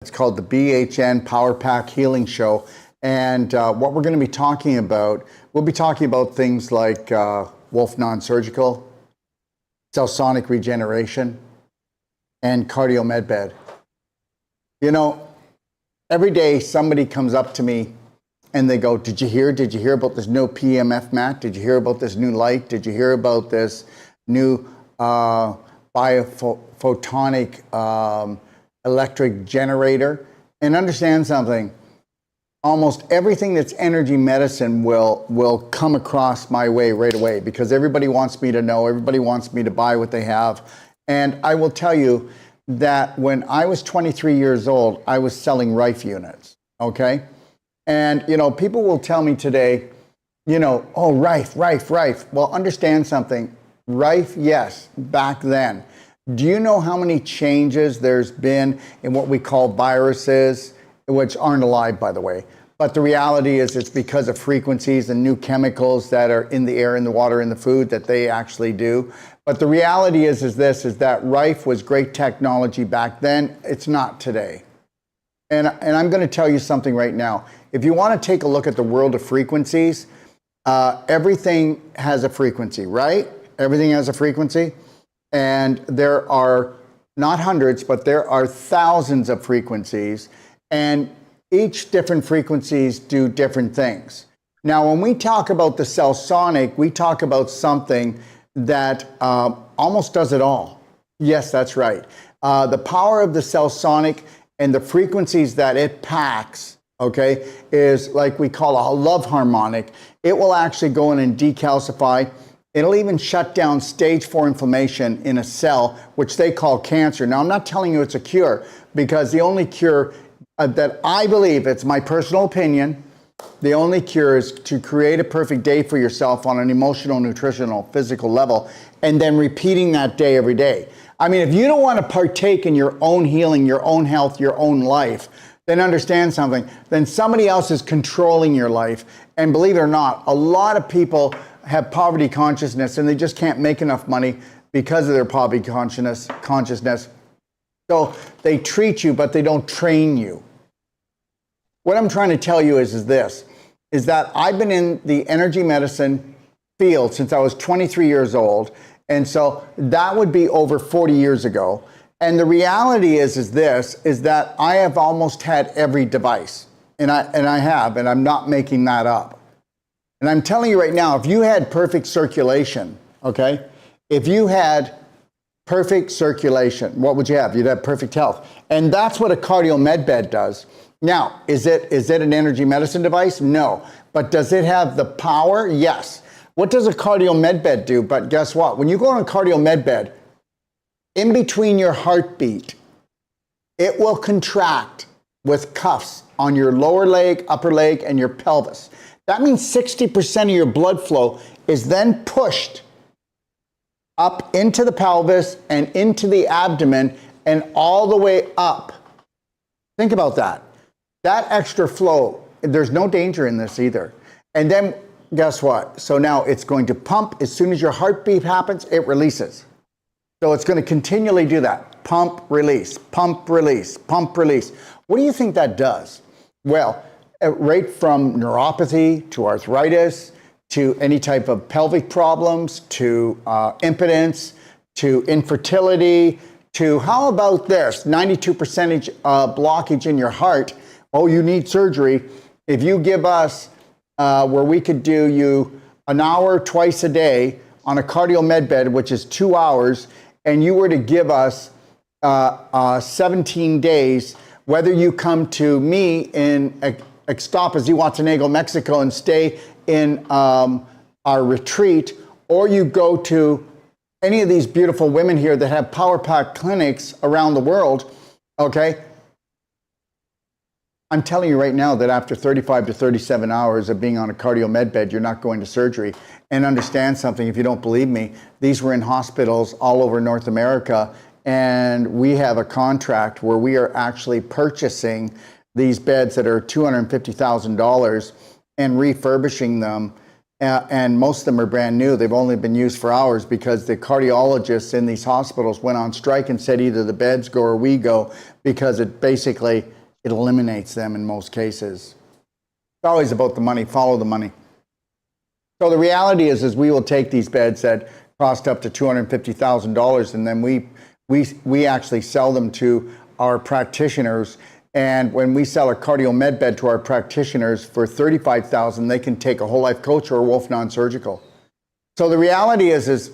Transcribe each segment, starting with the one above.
It's called the BHN Powerpack Healing Show. And what we're going to be talking about, we'll be talking about things like Wolf non-surgical, cell sonic regeneration, and cardio med bed. You know, every day somebody comes up to me and they go, did you hear about this new PEMF mat? Did you hear about this new light? Did you hear about this new biophotonic electric generator? And understand something, almost everything that's energy medicine will come across my way right away, because everybody wants me to know, everybody wants me to buy what they have. And I will tell you that when I was 23 years old, I was selling Rife units, okay? And, you know, people will tell me today, you know, oh, Rife. Well, understand something. Rife, yes, back then. Do you know how many changes there's been in what we call viruses, which aren't alive, by the way? But the reality is it's because of frequencies and new chemicals that are in the air, in the water, in the food that they actually do. But the reality is that Rife was great technology back then. It's not today. And I'm going to tell you something right now. If you want to take a look at the world of frequencies, everything has a frequency, right? Everything has a frequency. And there are not hundreds, but there are thousands of frequencies. And each different frequencies do different things. Now, when we talk about the cell sonic, we talk about something that almost does it all. Yes, that's right. The power of the cell sonic and the frequencies that it packs, okay, is like we call a love harmonic. It will actually go in and decalcify. It'll even shut down stage 4 inflammation in a cell, which they call cancer. Now, I'm not telling you it's a cure, because the only cure that I believe, it's my personal opinion, the only cure is to create a perfect day for yourself on an emotional, nutritional, physical level, and then repeating that day every day. I mean, if you don't want to partake in your own healing, your own health, your own life, then understand something. Then somebody else is controlling your life. And believe it or not, a lot of people have poverty consciousness and they just can't make enough money because of their poverty consciousness. So they treat you, but they don't train you. What I'm trying to tell you is that I've been in the energy medicine field since I was 23 years old. And so that would be over 40 years ago. And the reality is that I have almost had every device. And I have, and I'm not making that up. And I'm telling you right now, if you had perfect circulation, okay? If you had perfect circulation, what would you have? You'd have perfect health. And that's what a cardio med bed does. Now, is it an energy medicine device? No. But does it have the power? Yes. What does a cardio med bed do? But guess what? When you go on a cardio med bed, in between your heartbeat, it will contract with cuffs on your lower leg, upper leg, and your pelvis. That means 60% of your blood flow is then pushed up into the pelvis and into the abdomen and all the way up. Think about that. That extra flow, there's no danger in this either. And then guess what? So now it's going to pump. As soon as your heartbeat happens, it releases. So it's going to continually do that. Pump, release, pump, release, pump, release. What do you think that does? Well, right from neuropathy to arthritis, to any type of pelvic problems, to impotence, to infertility, to how about this, 92% blockage in your heart. Oh, you need surgery. If you give us where we could do you an hour twice a day on a cardio med bed, which is 2 hours, and you were to give us 17 days, whether you come to me in Ixtapas, Zihuatanejo, Mexico, and stay in our retreat, or you go to any of these beautiful women here that have Powerpack clinics around the world, okay? I'm telling you right now that after 35 to 37 hours of being on a cardio med bed, you're not going to surgery. And understand something, if you don't believe me, these were in hospitals all over North America, and we have a contract where we are actually purchasing these beds that are $250,000 and refurbishing them and most of them are brand new. They've only been used for hours because the cardiologists in these hospitals went on strike and said either the beds go or we go, because it eliminates them in most cases. It's always about the money. Follow the money. So the reality is we will take these beds that cost up to $250,000, and then we actually sell them to our practitioners. And when we sell a cardio med bed to our practitioners for $35,000, they can take a whole life coach or a Wolf non-surgical. So the reality is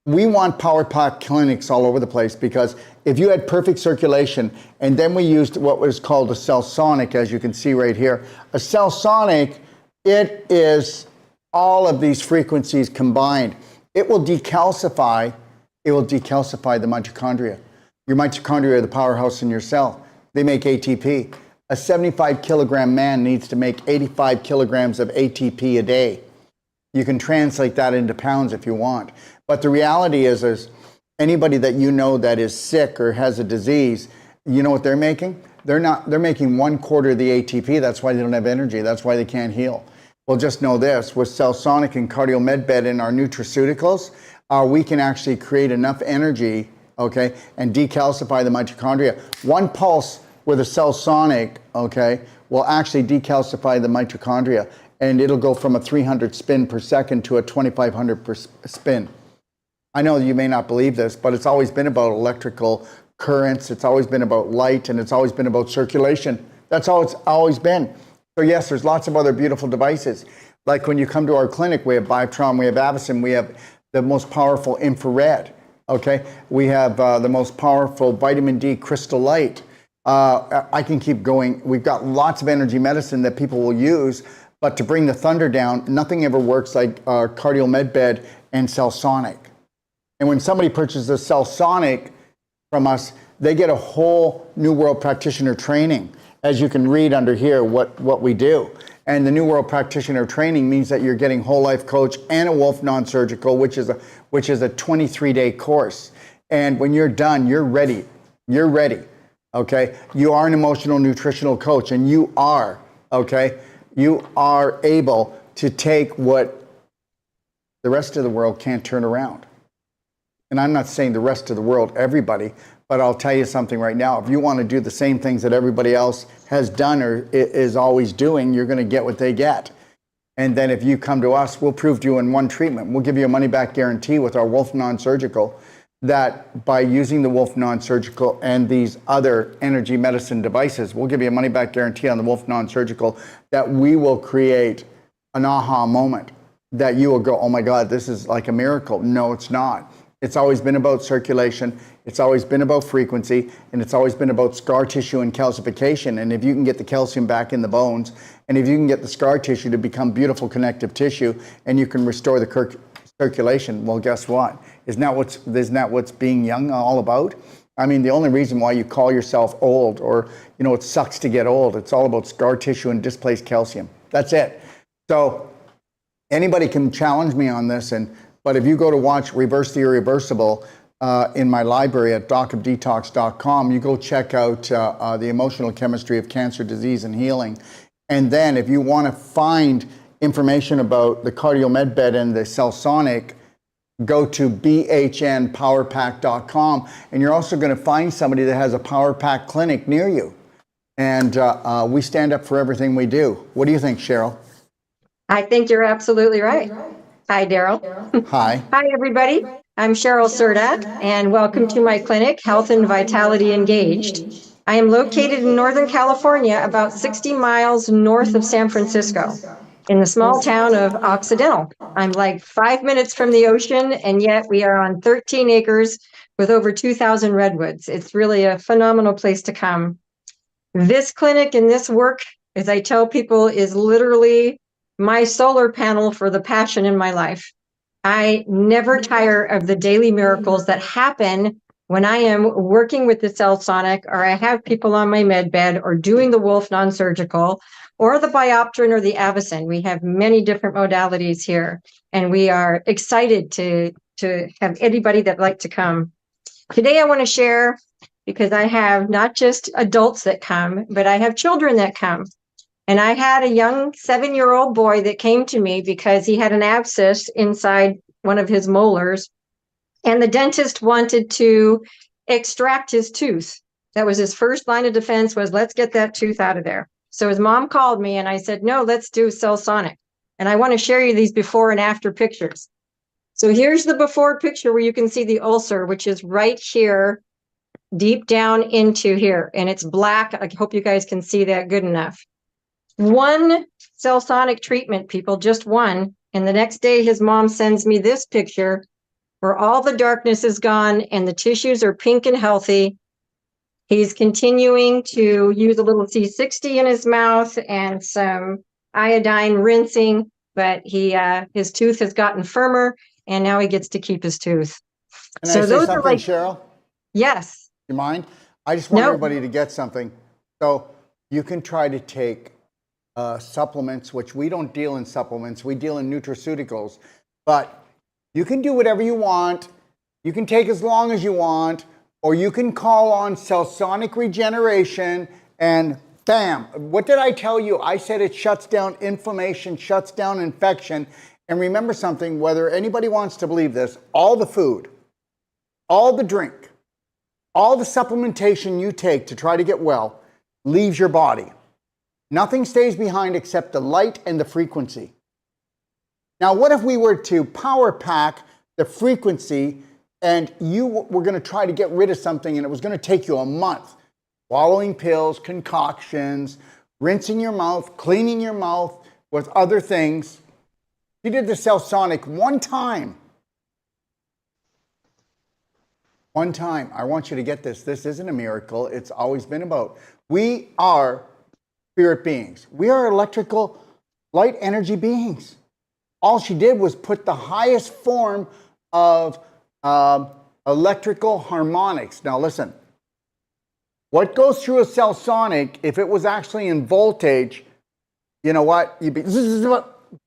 we want Powerpack clinics all over the place, because if you had perfect circulation, and then we used what was called a cell sonic, as you can see right here. A cell sonic, it is all of these frequencies combined. It will decalcify the mitochondria. Your mitochondria are the powerhouse in your cell. They make ATP. A 75 kilogram man needs to make 85 kilograms of ATP a day. You can translate that into pounds if you want. But the reality is anybody that you know that is sick or has a disease, you know what they're making? They're making 1/4 of the ATP. That's why they don't have energy. That's why they can't heal. Well, just know this, with Cell Sonic and Cardio MedBed in our nutraceuticals, we can actually create enough energy, okay, and decalcify the mitochondria. One pulse with a Cell Sonic, okay, will actually decalcify the mitochondria, and it'll go from a 300 spin per second to a 2,500 per spin. I know you may not believe this, but it's always been about electrical currents, it's always been about light, and it's always been about circulation. That's all it's always been. So yes, there's lots of other beautiful devices. Like when you come to our clinic, we have Biotron, we have Avicen, we have the most powerful infrared, okay? We have the most powerful vitamin D crystal light. I can keep going. We've got lots of energy medicine that people will use, but to bring the thunder down, nothing ever works like Cardio MedBed and Cell Sonic. And when somebody purchases Cell Sonic from us, they get a whole New World Practitioner training. As you can read under here, what we do. And the New World Practitioner training means that you're getting whole life coach and a Wolf non-surgical, which is a 23-day course. And when you're done, you're ready. You're ready. Okay. You are an emotional nutritional coach, and you are, okay, you are able to take what the rest of the world can't turn around. And I'm not saying the rest of the world, everybody, but I'll tell you something right now. If you want to do the same things that everybody else has done or is always doing, you're going to get what they get. And then if you come to us, we'll prove to you in one treatment. We'll give you a money-back guarantee with our Wolf non-surgical, that by using the Wolf non-surgical and these other energy medicine devices, we'll give you a money-back guarantee on the Wolf non-surgical, that we will create an aha moment, that you will go, oh my God, this is like a miracle. No, it's not. It's always been about circulation, it's always been about frequency, and it's always been about scar tissue and calcification. And if you can get the calcium back in the bones, and if you can get the scar tissue to become beautiful connective tissue, and you can restore the circulation, well, guess what? Isn't that what's being young all about? I mean, the only reason why you call yourself old, or, you know, it sucks to get old, it's all about scar tissue and displaced calcium. That's it. So anybody can challenge me on this, but if you go to watch Reverse the Irreversible in my library at docofdetox.com, you go check out the emotional chemistry of cancer, disease, and healing. And then if you want to find information about the Cardio MedBed and the Cell Sonic, go to bhnpowerpack.com, and you're also going to find somebody that has a Powerpack clinic near you. And we stand up for everything we do. What do you think, Cheryl? I think you're absolutely right. Hi, Daryl. Hi. Hi, everybody. I'm Cheryl Surdak, and welcome to my clinic, Health and Vitality Engaged. I am located in Northern California, about 60 miles north of San Francisco, in the small town of Occidental. I'm like 5 minutes from the ocean, and yet we are on 13 acres with over 2,000 redwoods. It's really a phenomenal place to come. This clinic and this work, as I tell people, is literally my solar panel for the passion in my life. I never tire of the daily miracles that happen when I am working with the Cell Sonic, or I have people on my med bed, or doing the Wolf non-surgical, or the Bioptrin or the Avicen. We have many different modalities here, and we are excited to have anybody that'd like to come. Today I want to share, because I have not just adults that come, but I have children that come. And I had a young 7-year-old boy that came to me because he had an abscess inside one of his molars, and the dentist wanted to extract his tooth. That was his first line of defense, was let's get that tooth out of there. So his mom called me and I said, no, let's do Cellsonic. And I want to share you these before and after pictures. So here's the before picture where you can see the ulcer, which is right here, deep down into here. And it's black. I hope you guys can see that good enough. One Cellsonic treatment, people, just one. And the next day, his mom sends me this picture where all the darkness is gone and the tissues are pink and healthy. He's continuing to use a little C60 in his mouth and some iodine rinsing, but his tooth has gotten firmer and now he gets to keep his tooth. Can I say something, Cheryl? Yes. You mind? I just want No. everybody to get something. So you can try to take supplements, which we don't deal in supplements, we deal in nutraceuticals, but you can do whatever you want. You can take as long as you want, or you can call on Cellsonic Regeneration and bam. What did I tell you? I said it shuts down inflammation, shuts down infection. And remember something, whether anybody wants to believe this, all the food, all the drink, all the supplementation you take to try to get well leaves your body. Nothing stays behind except the light and the frequency. Now, what if we were to power pack the frequency and you were going to try to get rid of something and it was going to take you a month? Swallowing pills, concoctions, rinsing your mouth, cleaning your mouth with other things. You did the Cellsonic one time. One time. I want you to get this. This isn't a miracle. It's always been about. We are spirit beings. We are electrical light energy beings. All she did was put the highest form of electrical harmonics. Now listen, what goes through a Cellsonic, if it was actually in voltage, you know what? You'd be,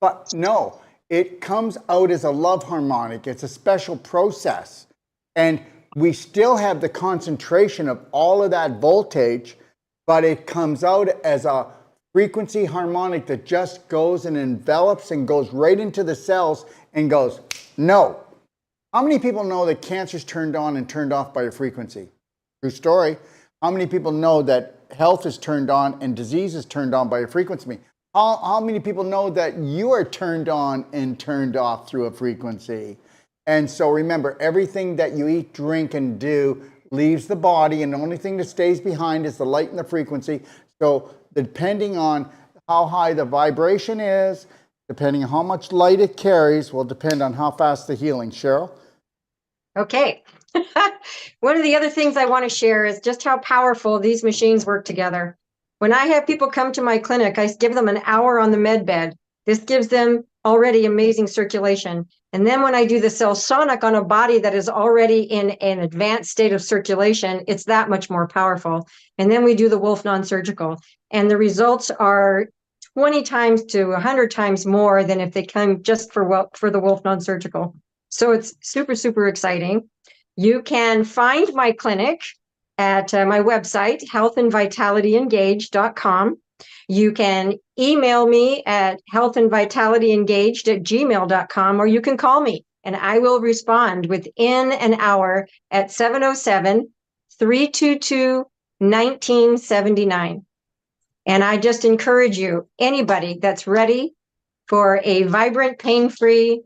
but no, it comes out as a love harmonic. It's a special process. And we still have the concentration of all of that voltage, but it comes out as a frequency harmonic that just goes and envelops and goes right into the cells and goes, no. How many people know that cancer's turned on and turned off by a frequency? True story. How many people know that health is turned on and disease is turned on by a frequency? How many people know that you are turned on and turned off through a frequency? And so remember, everything that you eat, drink, and do leaves the body, and the only thing that stays behind is the light and the frequency. So depending on how high the vibration is, depending on how much light it carries, will depend on how fast the healing. Cheryl? Okay. One of the other things I want to share is just how powerful these machines work together. When I have people come to my clinic, I give them an hour on the med bed. This gives them already amazing circulation. And then when I do the Cellsonic on a body that is already in an advanced state of circulation, it's that much more powerful. And then we do the Wolf non-surgical. And the results are 20 times to 100 times more than if they come just for the Wolf non-surgical. So it's super, super exciting. You can find my clinic at my website, healthandvitalityengaged.com. You can email me at healthandvitalityengaged@gmail.com, or you can call me and I will respond within an hour at 707-322-1979. And I just encourage you, anybody that's ready for a vibrant, pain-free,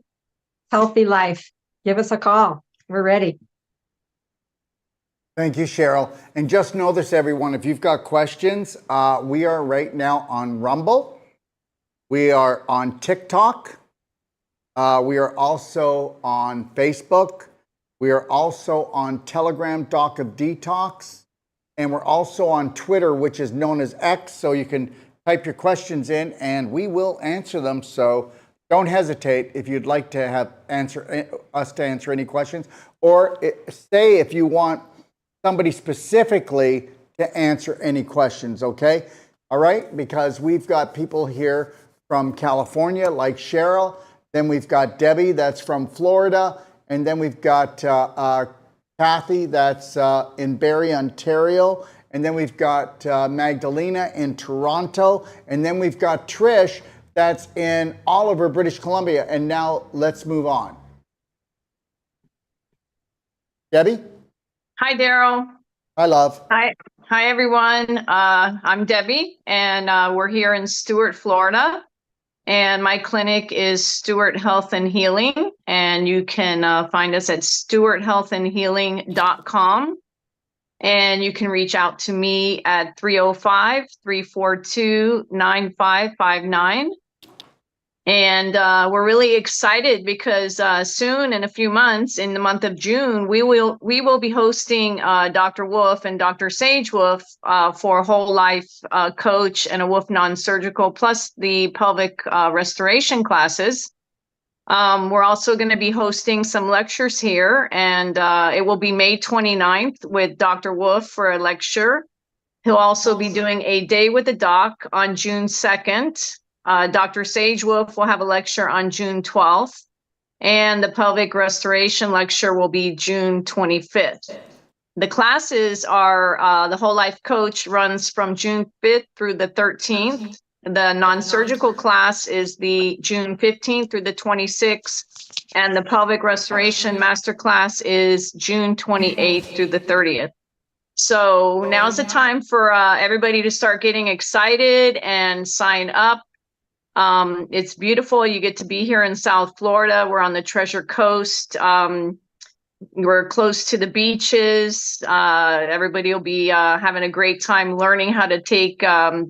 healthy life, give us a call. We're ready. Thank you, Cheryl. And just know this, everyone, if you've got questions, we are right now on Rumble. We are on TikTok. We are also on Facebook. We are also on Telegram, Doc of Detox. And we're also on Twitter, which is known as X. So you can type your questions in and we will answer them. So don't hesitate if you'd like to have us to answer any questions, or say if you want somebody specifically to answer any questions, okay? All right, because we've got people here from California like Cheryl, then we've got Debbie that's from Florida, and then we've got Kathy that's in Barrie, Ontario, and then we've got Magdalena in Toronto, and then we've got Trish that's in Oliver, British Columbia. And now let's move on. Debbie? Hi, Daryl. Hi, love. Hi, everyone. I'm Debbie, and we're here in Stuart, Florida. And my clinic is Stuart Health and Healing, and you can find us at stuarthealthandhealing.com. And you can reach out to me at 305-342-9559. And we're really excited because soon, in a few months, in the month of June, we will be hosting Dr. Wolf and Dr. Sage Wolf for a whole life coach and a Wolf non-surgical, plus the pelvic restoration classes. We're also going to be hosting some lectures here, and it will be May 29th with Dr. Wolf for a lecture. He'll also be doing a day with the doc on June 2nd. Dr. Sage Wolf will have a lecture on June 12th, and the pelvic restoration lecture will be June 25th. The classes are, the Whole Life Coach runs from June 5th through the 13th. The non-surgical class is the June 15th through the 26th, and the pelvic restoration masterclass is June 28th through the 30th. So now's the time for everybody to start getting excited and sign up. It's beautiful. You get to be here in South Florida. We're on the Treasure Coast. We're close to the beaches. Everybody will be having a great time learning how to take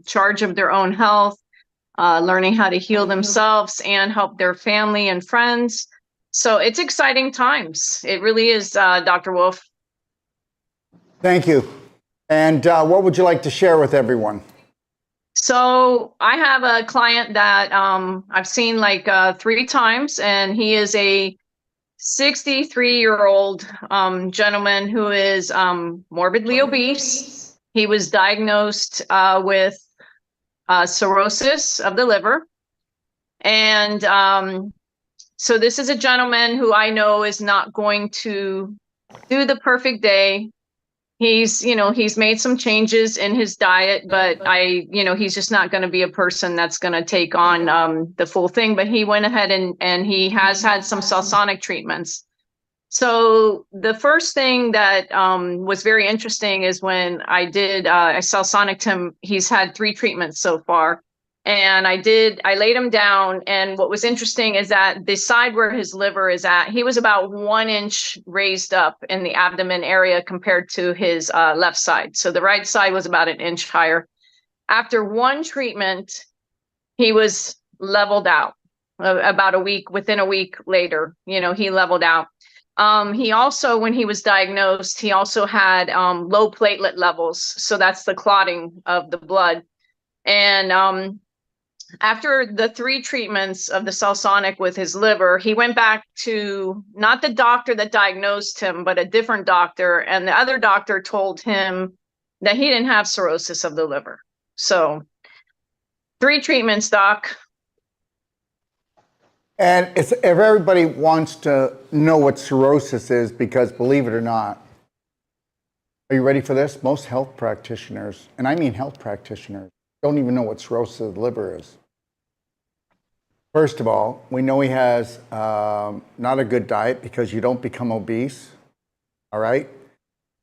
charge of their own health, learning how to heal themselves and help their family and friends. So it's exciting times. It really is, Dr. Wolf. Thank you. And what would you like to share with everyone? So I have a client that I've seen like 3 times, and he is a 63-year-old gentleman who is morbidly obese. He was diagnosed with cirrhosis of the liver. And so this is a gentleman who I know is not going to do the perfect day. He's made some changes in his diet, but he's just not going to be a person that's going to take on the full thing. But he went ahead and he has had some salsonic treatments. So the first thing that was very interesting is when I salsonicked him. He's had 3 treatments so far. And I laid him down. And what was interesting is that the side where his liver is at, he was about 1 inch raised up in the abdomen area compared to his left side. So the right side was about 1 inch higher. After 1 treatment, he was leveled out about within a week later, he leveled out. He also, when he was diagnosed, he also had low platelet levels. So that's the clotting of the blood. And after the 3 treatments of the salsonic with his liver, he went back to not the doctor that diagnosed him, but a different doctor. And the other doctor told him that he didn't have cirrhosis of the liver. So 3 treatments, doc. And if everybody wants to know what cirrhosis is, because believe it or not, are you ready for this? Most health practitioners, and I mean health practitioners, don't even know what cirrhosis of the liver is. First of all, we know he has not a good diet, because you don't become obese, all right,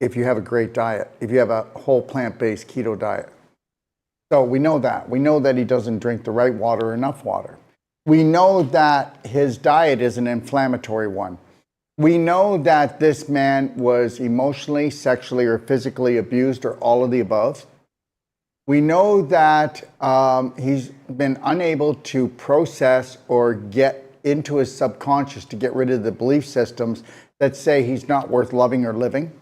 if you have a great diet, if you have a whole plant-based keto diet. So we know that. We know that he doesn't drink the right water or enough water. We know that his diet is an inflammatory one. We know that this man was emotionally, sexually, or physically abused, or all of the above. We know that he's been unable to process or get into his subconscious to get rid of the belief systems that say he's not worth loving or living.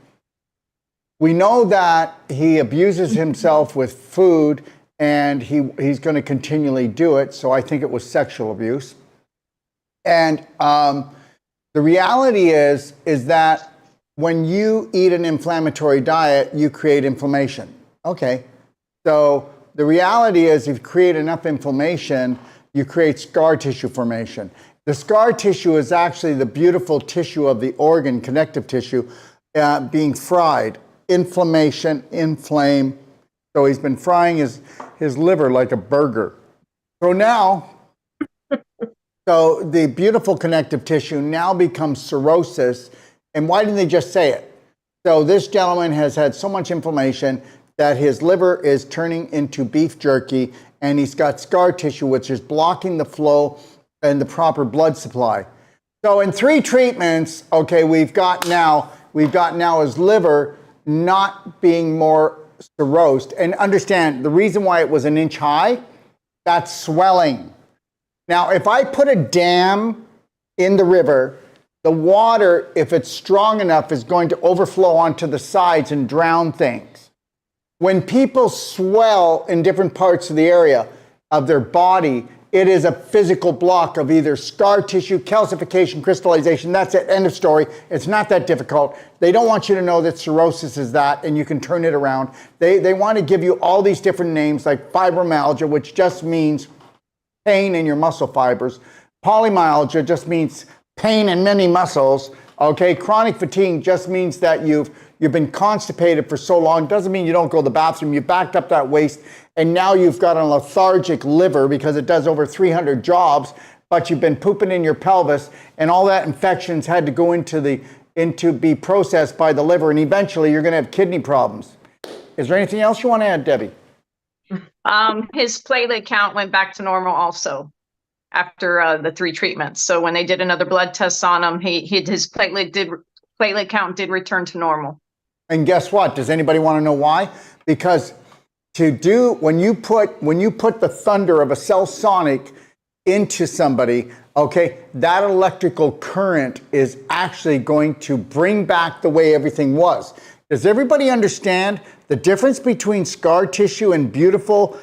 We know that he abuses himself with food, and he's going to continually do it. So I think it was sexual abuse. And the reality is that when you eat an inflammatory diet, you create inflammation. Okay. So the reality is, if you create enough inflammation, you create scar tissue formation. The scar tissue is actually the beautiful tissue of the organ, connective tissue, being fried. Inflammation, inflame, So he's been frying his liver like a burger. So now, so the beautiful connective tissue now becomes cirrhosis. And why didn't they just say it? So this gentleman has had so much inflammation that his liver is turning into beef jerky, and he's got scar tissue, which is blocking the flow and the proper blood supply. So in 3 treatments, okay, we've got now his liver not being more cirrhosed. And understand, the reason why it was an inch high, that's swelling. Now, if I put a dam in the river, the water, if it's strong enough, is going to overflow onto the sides and drown things. When people swell in different parts of the area of their body, it is a physical block of either scar tissue, calcification, crystallization. That's it, end of story. It's not that difficult. They don't want you to know that cirrhosis is that, and you can turn it around. They want to give you all these different names, like fibromyalgia, which just means pain in your muscle fibers. Polymyalgia just means pain in many muscles. Okay, chronic fatigue just means that you've been constipated for so long. Doesn't mean you don't go to the bathroom. You backed up that waste, and now you've got a lethargic liver because it does over 300 jobs, but you've been pooping in your pelvis, and all that infections had to go into be processed by the liver, and eventually you're going to have kidney problems. Is there anything else you want to add, Debbie? His platelet count went back to normal also after the 3 treatments. So when they did another blood test on him, his platelet count did return to normal. And guess what? Does anybody want to know why? Because when you put the thunder of a cell sonic into somebody, okay, that electrical current is actually going to bring back the way everything was. Does everybody understand the difference between scar tissue and beautiful,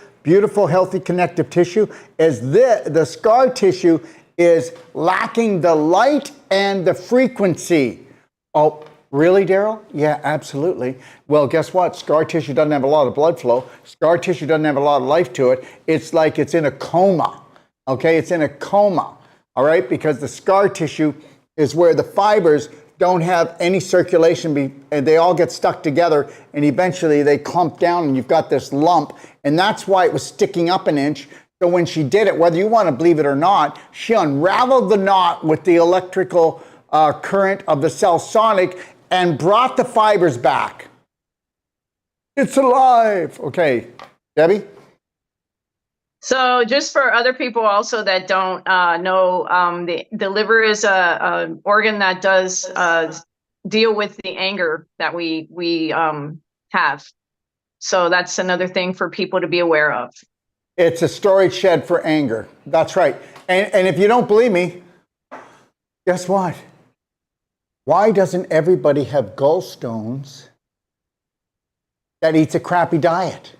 healthy connective tissue? Is the scar tissue is lacking the light and the frequency. Oh, really, Daryl? Yeah, absolutely. Well, guess what? Scar tissue doesn't have a lot of blood flow. Scar tissue doesn't have a lot of life to it. It's like it's in a coma. Okay, it's in a coma. All right, because the scar tissue is where the fibers don't have any circulation, and they all get stuck together, and eventually they clump down, and you've got this lump, and that's why it was sticking up an inch. So when she did it, whether you want to believe it or not, she unraveled the knot with the electrical current of the cell sonic and brought the fibers back. It's alive. Okay, Debbie? So just for other people also that don't know, the liver is a organ that does deal with the anger that we have. So that's another thing for people to be aware of. It's a storage shed for anger. That's right. And if you don't believe me, guess what? Why doesn't everybody have gallstones that eats a crappy diet?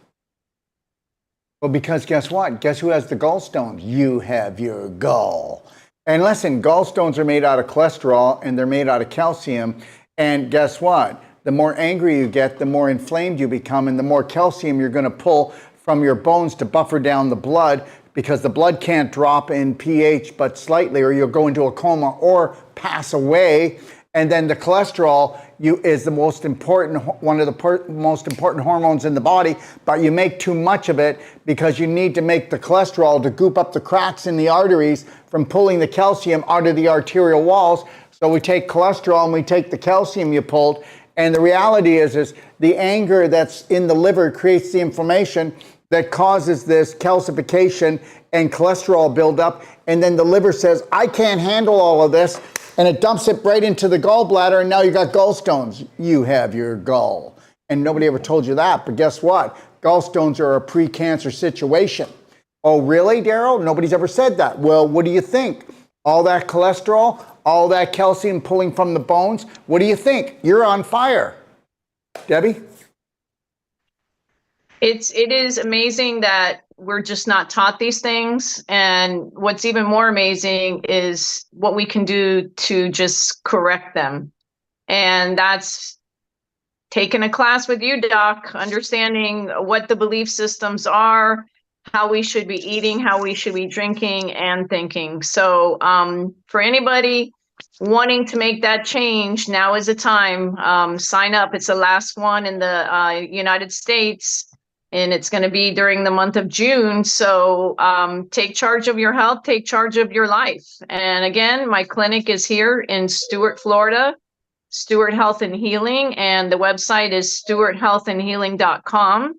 Well, because guess what? Guess who has the gallstones? You have your gall. And listen, gallstones are made out of cholesterol, and they're made out of calcium. And guess what? The more angry you get, the more inflamed you become, and the more calcium you're going to pull from your bones to buffer down the blood, because the blood can't drop in pH but slightly, or you'll go into a coma or pass away. And then the cholesterol is the most important, one of the most important hormones in the body, but you make too much of it because you need to make the cholesterol to goop up the cracks in the arteries from pulling the calcium out of the arterial walls. So we take cholesterol and we take the calcium you pulled, and the reality is the anger that's in the liver creates the inflammation that causes this calcification and cholesterol buildup, and then the liver says, I can't handle all of this, and it dumps it right into the gallbladder, and now you got gallstones. You have your gall. And nobody ever told you that, but guess what? Gallstones are a pre-cancer situation. Oh, really, Daryl? Nobody's ever said that. Well, what do you think? All that cholesterol, all that calcium pulling from the bones, what do you think? You're on fire. Debbie? It is amazing that we're just not taught these things. And what's even more amazing is what we can do to just correct them. And that's taking a class with you, Doc, understanding what the belief systems are, how we should be eating, how we should be drinking and thinking. So for anybody wanting to make that change, now is the time. Sign up. It's the last one in the United States. and it's going to be during the month of June. So take charge of your health, take charge of your life. And again, my clinic is here in Stuart, Florida, Stuart Health and Healing, and the website is stuarthealthandhealing.com.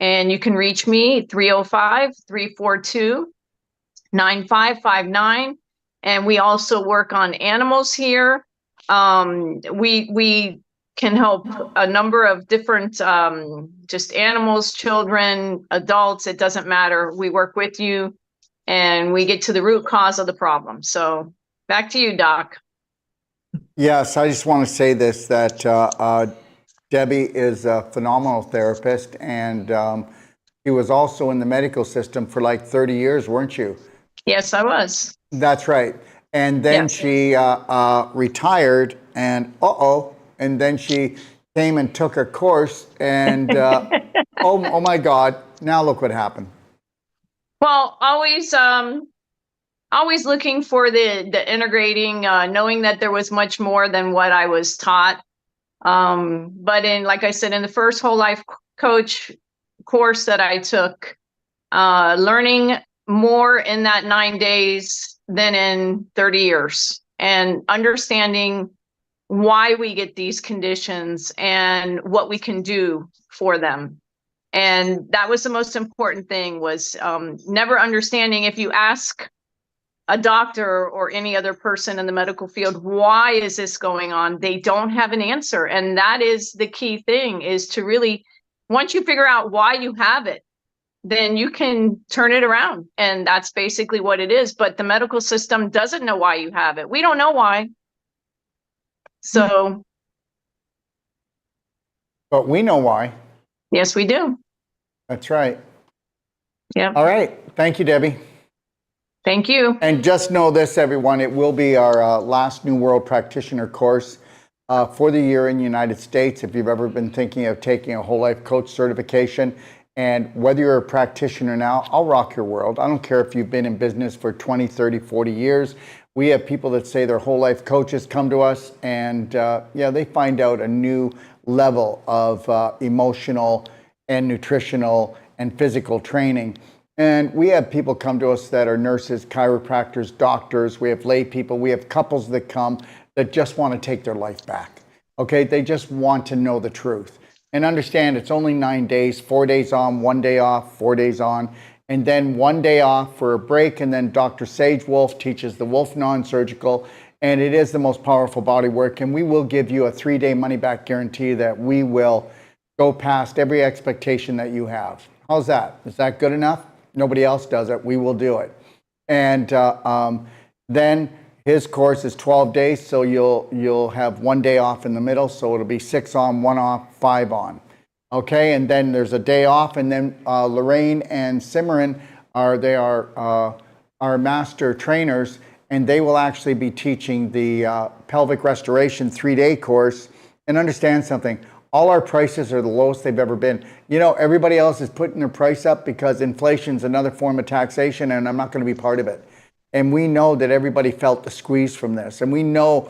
And you can reach me 305-342-9559. And we also work on animals here. We can help a number of different just animals, children, adults, it doesn't matter. We work with you and we get to the root cause of the problem. So back to you, Doc. Yes, I just want to say this, that Debbie is a phenomenal therapist, and she was also in the medical system for like 30 years, weren't you? Yes, I was. That's right. And then Yes. she retired, and and then she came and took a course, and oh my God, now look what happened. Well, always looking for the integrating, knowing that there was much more than what I was taught. But like I said, in the first whole life coach course that I took, learning more in that 9 days than in 30 years, and understanding why we get these conditions and what we can do for them. And that was the most important thing, was never understanding, if you ask a doctor or any other person in the medical field, why is this going on? They don't have an answer. And that is the key thing, is to really, once you figure out why you have it, then you can turn it around. And that's basically what it is. But the medical system doesn't know why you have it. We don't know why. So, But we know why. yes, we do. That's right. Yeah. All right. Thank you, Debbie. Thank you. And just know this, everyone, it will be our last New World Practitioner course for the year in the United States. If you've ever been thinking of taking a whole life coach certification, and whether you're a practitioner now, I'll rock your world. I don't care if you've been in business for 20, 30, 40 years. We have people that say they're whole life coaches come to us, and they find out a new level of emotional and nutritional and physical training. And we have people come to us that are nurses, chiropractors, doctors. We have lay people. We have couples that come that just want to take their life back. Okay, they just want to know the truth. And understand it's only 9 days, 4 days on, 1 day off, 4 days on, and then 1 day off for a break. And then Dr. Sage Wolf teaches the Wolf Non-Surgical, and it is the most powerful body work. And we will give you a 3-day money-back guarantee that we will go past every expectation that you have. How's that? Is that good enough? Nobody else does it. We will do it. And then his course is 12 days, so you'll have 1 day off in the middle, so it'll be 6 on, 1 off, 5 on. Okay, and then there's a day off, and then Lorraine and Simran are our master trainers, and they will actually be teaching the pelvic restoration 3-day course. And understand something, all our prices are the lowest they've ever been. You know, everybody else is putting their price up because inflation's another form of taxation, and I'm not going to be part of it. And we know that everybody felt the squeeze from this. And we know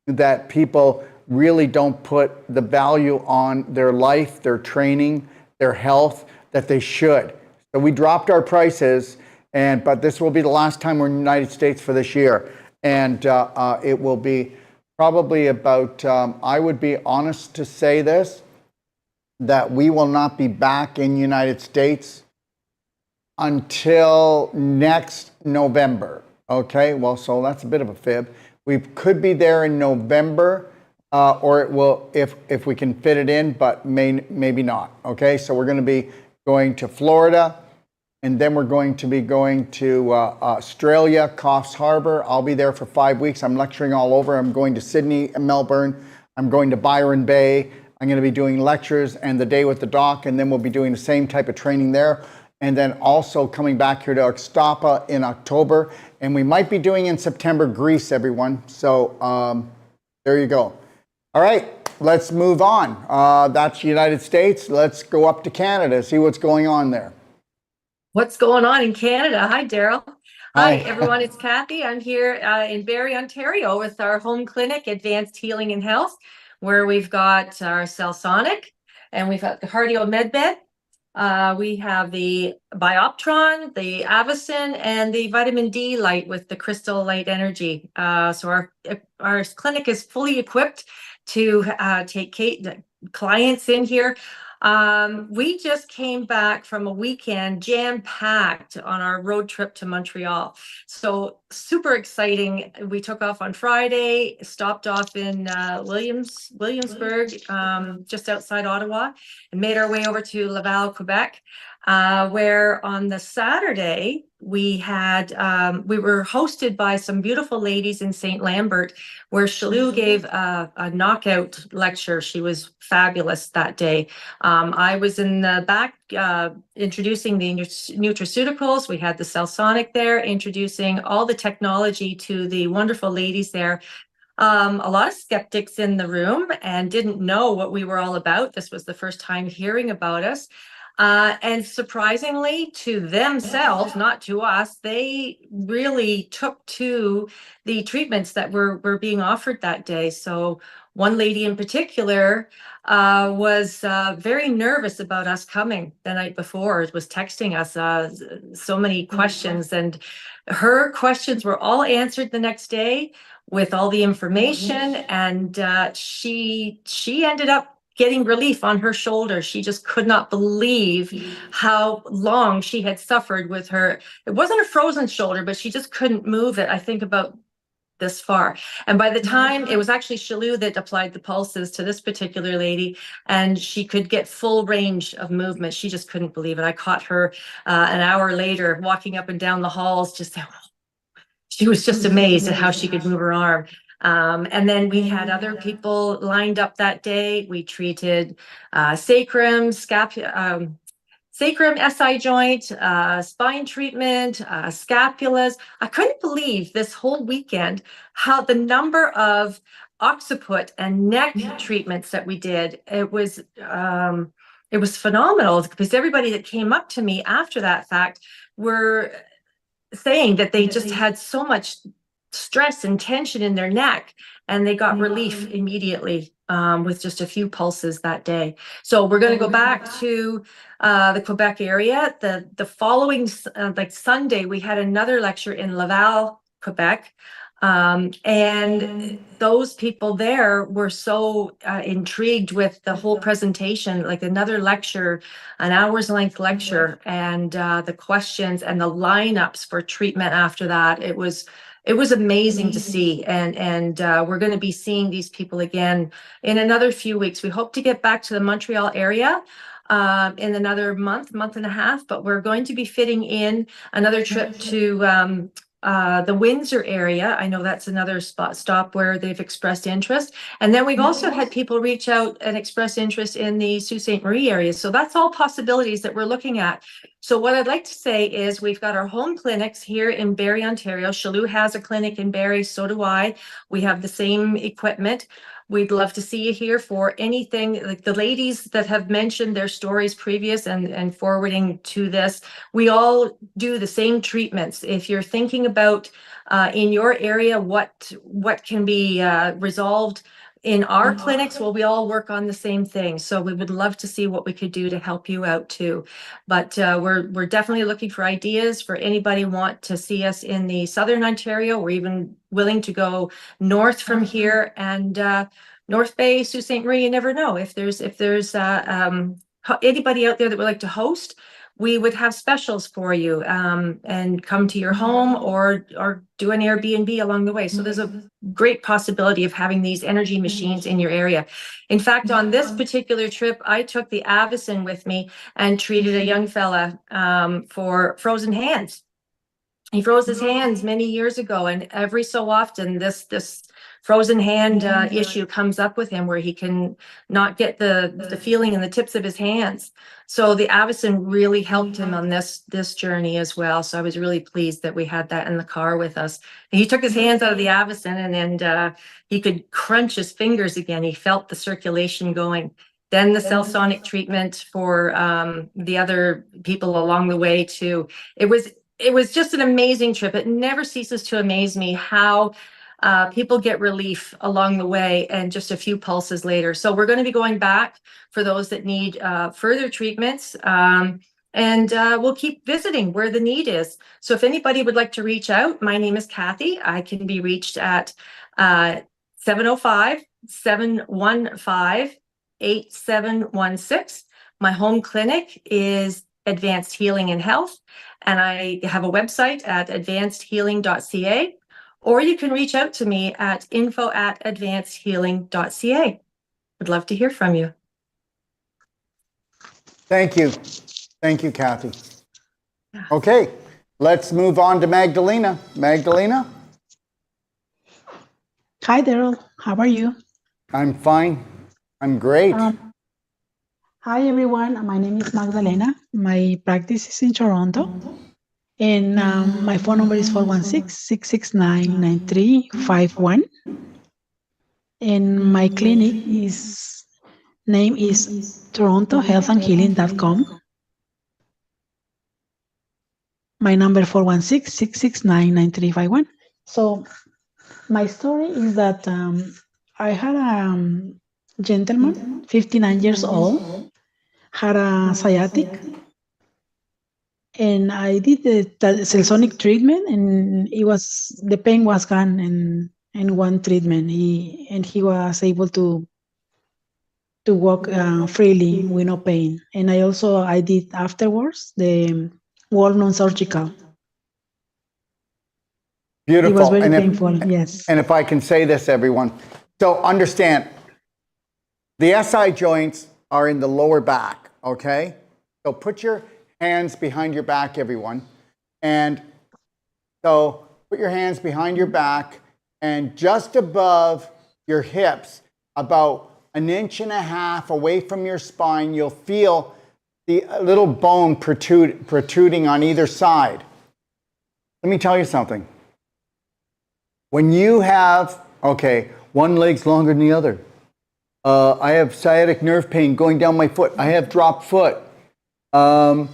that people really don't put the value on their life, their training, their health that they should. So we dropped our prices, but this will be the last time we're in the United States for this year. And it will be probably about, I would be honest to say this, that we will not be back in the United States until next November. Okay, well, so that's a bit of a fib. We could be there in November, or it will, if we can fit it in, but maybe not. Okay, so we're going to be going to Florida, and then we're going to be going to Australia, Coffs Harbour. I'll be there for 5 weeks. I'm lecturing all over. I'm going to Sydney and Melbourne. I'm going to Byron Bay. I'm going to be doing lectures and the day with the doc, and then we'll be doing the same type of training there. And then also coming back here to Ixtapa in October. And we might be doing in September Greece, everyone. So there you go. All right, let's move on. That's the United States. Let's go up to Canada, see what's going on there. What's going on in Canada? Hi, Daryl. Hi. Hi, everyone. It's Kathy. I'm here in Barrie, Ontario with our home clinic, Advanced Healing and Health, where we've got our Cellsonic and we've got the Cardio MedBed. We have the Bioptron, the Avicen, and the vitamin D light with the crystal light energy. So our clinic is fully equipped to take clients in here. We just came back from a weekend jam-packed on our road trip to Montreal. So super exciting. We took off on Friday, stopped off in Williamsburg, just outside Ottawa, and made our way over to Laval, Quebec, where on the Saturday we were hosted by some beautiful ladies in St. Lambert, where Shalou gave a knockout lecture. She was fabulous that day. I was in the back introducing the nutraceuticals. We had the Cellsonic there, introducing all the technology to the wonderful ladies there. A lot of skeptics in the room and didn't know what we were all about. This was the first time hearing about us. And surprisingly to themselves, not to us, they really took to the treatments that were being offered that day. So one lady in particular was very nervous about us coming the night before, was texting us so many questions, and her questions were all answered the next day with all the information, and she ended up getting relief on her shoulder. She just could not believe how long she had suffered with her. It wasn't a frozen shoulder, but she just couldn't move it, I think, about this far. And by the time, it was actually Shalou that applied the pulses to this particular lady, and she could get full range of movement. She just couldn't believe it. I caught her an hour later walking up and down the halls, just she was just amazed at how she could move her arm. And then we had other people lined up that day. We treated sacrum, SI joint, spine treatment, scapulas. I couldn't believe this whole weekend how the number of occiput and neck treatments that we did. It was phenomenal, because everybody that came up to me after that fact were saying that they just had so much stress and tension in their neck, and they got relief immediately with just a few pulses that day. So we're going to go back to the Quebec area. The following like Sunday, we had another lecture in Laval, Quebec. And those people there were so intrigued with the whole presentation, like another lecture, an hour's length lecture, and the questions and the lineups for treatment after that. It was amazing to see, and we're going to be seeing these people again in another few weeks. We hope to get back to the Montreal area in another month and a half, but we're going to be fitting in another trip to the Windsor area. I know that's another stop where they've expressed interest. And then we've also had people reach out and express interest in the Sault Ste. Marie area. So that's all possibilities that we're looking at. So what I'd like to say is we've got our home clinics here in Barrie, Ontario. Shalou has a clinic in Barrie, so do I. We have the same equipment. We'd love to see you here for anything. Like the ladies that have mentioned their stories previous and forwarding to this, we all do the same treatments. If you're thinking about in your area what can be resolved in our clinics, well, we all work on the same thing. So we would love to see what we could do to help you out too. But we're definitely looking for ideas for anybody want to see us in the Southern Ontario. We're even willing to go north from here, and North Bay, Sault Ste. Marie, you never know. If there's anybody out there that would like to host, we would have specials for you, and come to your home or do an Airbnb along the way. So there's a great possibility of having these energy machines in your area. In fact, on this particular trip, I took the Avicen with me and treated a young fella for frozen hands. He froze his hands many years ago, and every so often this frozen hand issue comes up with him, where he can not get the feeling in the tips of his hands. So the Avicen really helped him on this journey as well. So I was really pleased that we had that in the car with us. And he took his hands out of the Avicen, and he could crunch his fingers again. He felt the circulation going. Then the Cellsonic treatment for the other people along the way too. It was just an amazing trip. It never ceases to amaze me how people get relief along the way and just a few pulses later. So we're going to be going back for those that need further treatments. And we'll keep visiting where the need is. So if anybody would like to reach out, my name is Kathy. I can be reached at 705-715-8716. My home clinic is Advanced Healing and Health, and I have a website at advancedhealing.ca, or you can reach out to me at info@advancedhealing.ca. Would love to hear from you. Thank you. Thank you, Kathy. Okay, let's move on to Magdalena. Magdalena? Hi, Daryl. How are you? I'm fine. I'm great. Hi, everyone. My name is Magdalena. My practice is in Toronto. And my phone number is 416-669-9351. And my clinic name is torontohealthandhealing.com. My number 416-669-9351. So my story is that I had a gentleman, 59 years old, had a sciatic, and I did the Celsonic treatment, and the pain was gone in one treatment. He was able to walk freely with no pain. And I did afterwards the wall non-surgical. Beautiful. It was very painful, yes. And if I can say this, everyone, so understand, the SI joints are in the lower back, okay? So put your hands behind your back, everyone. And so put your hands behind your back, and just above your hips, about 1.5 inches away from your spine, you'll feel the little bone protruding on either side. Let me tell you something. When you have, one leg's longer than the other. I have sciatic nerve pain going down my foot. I have dropped foot. I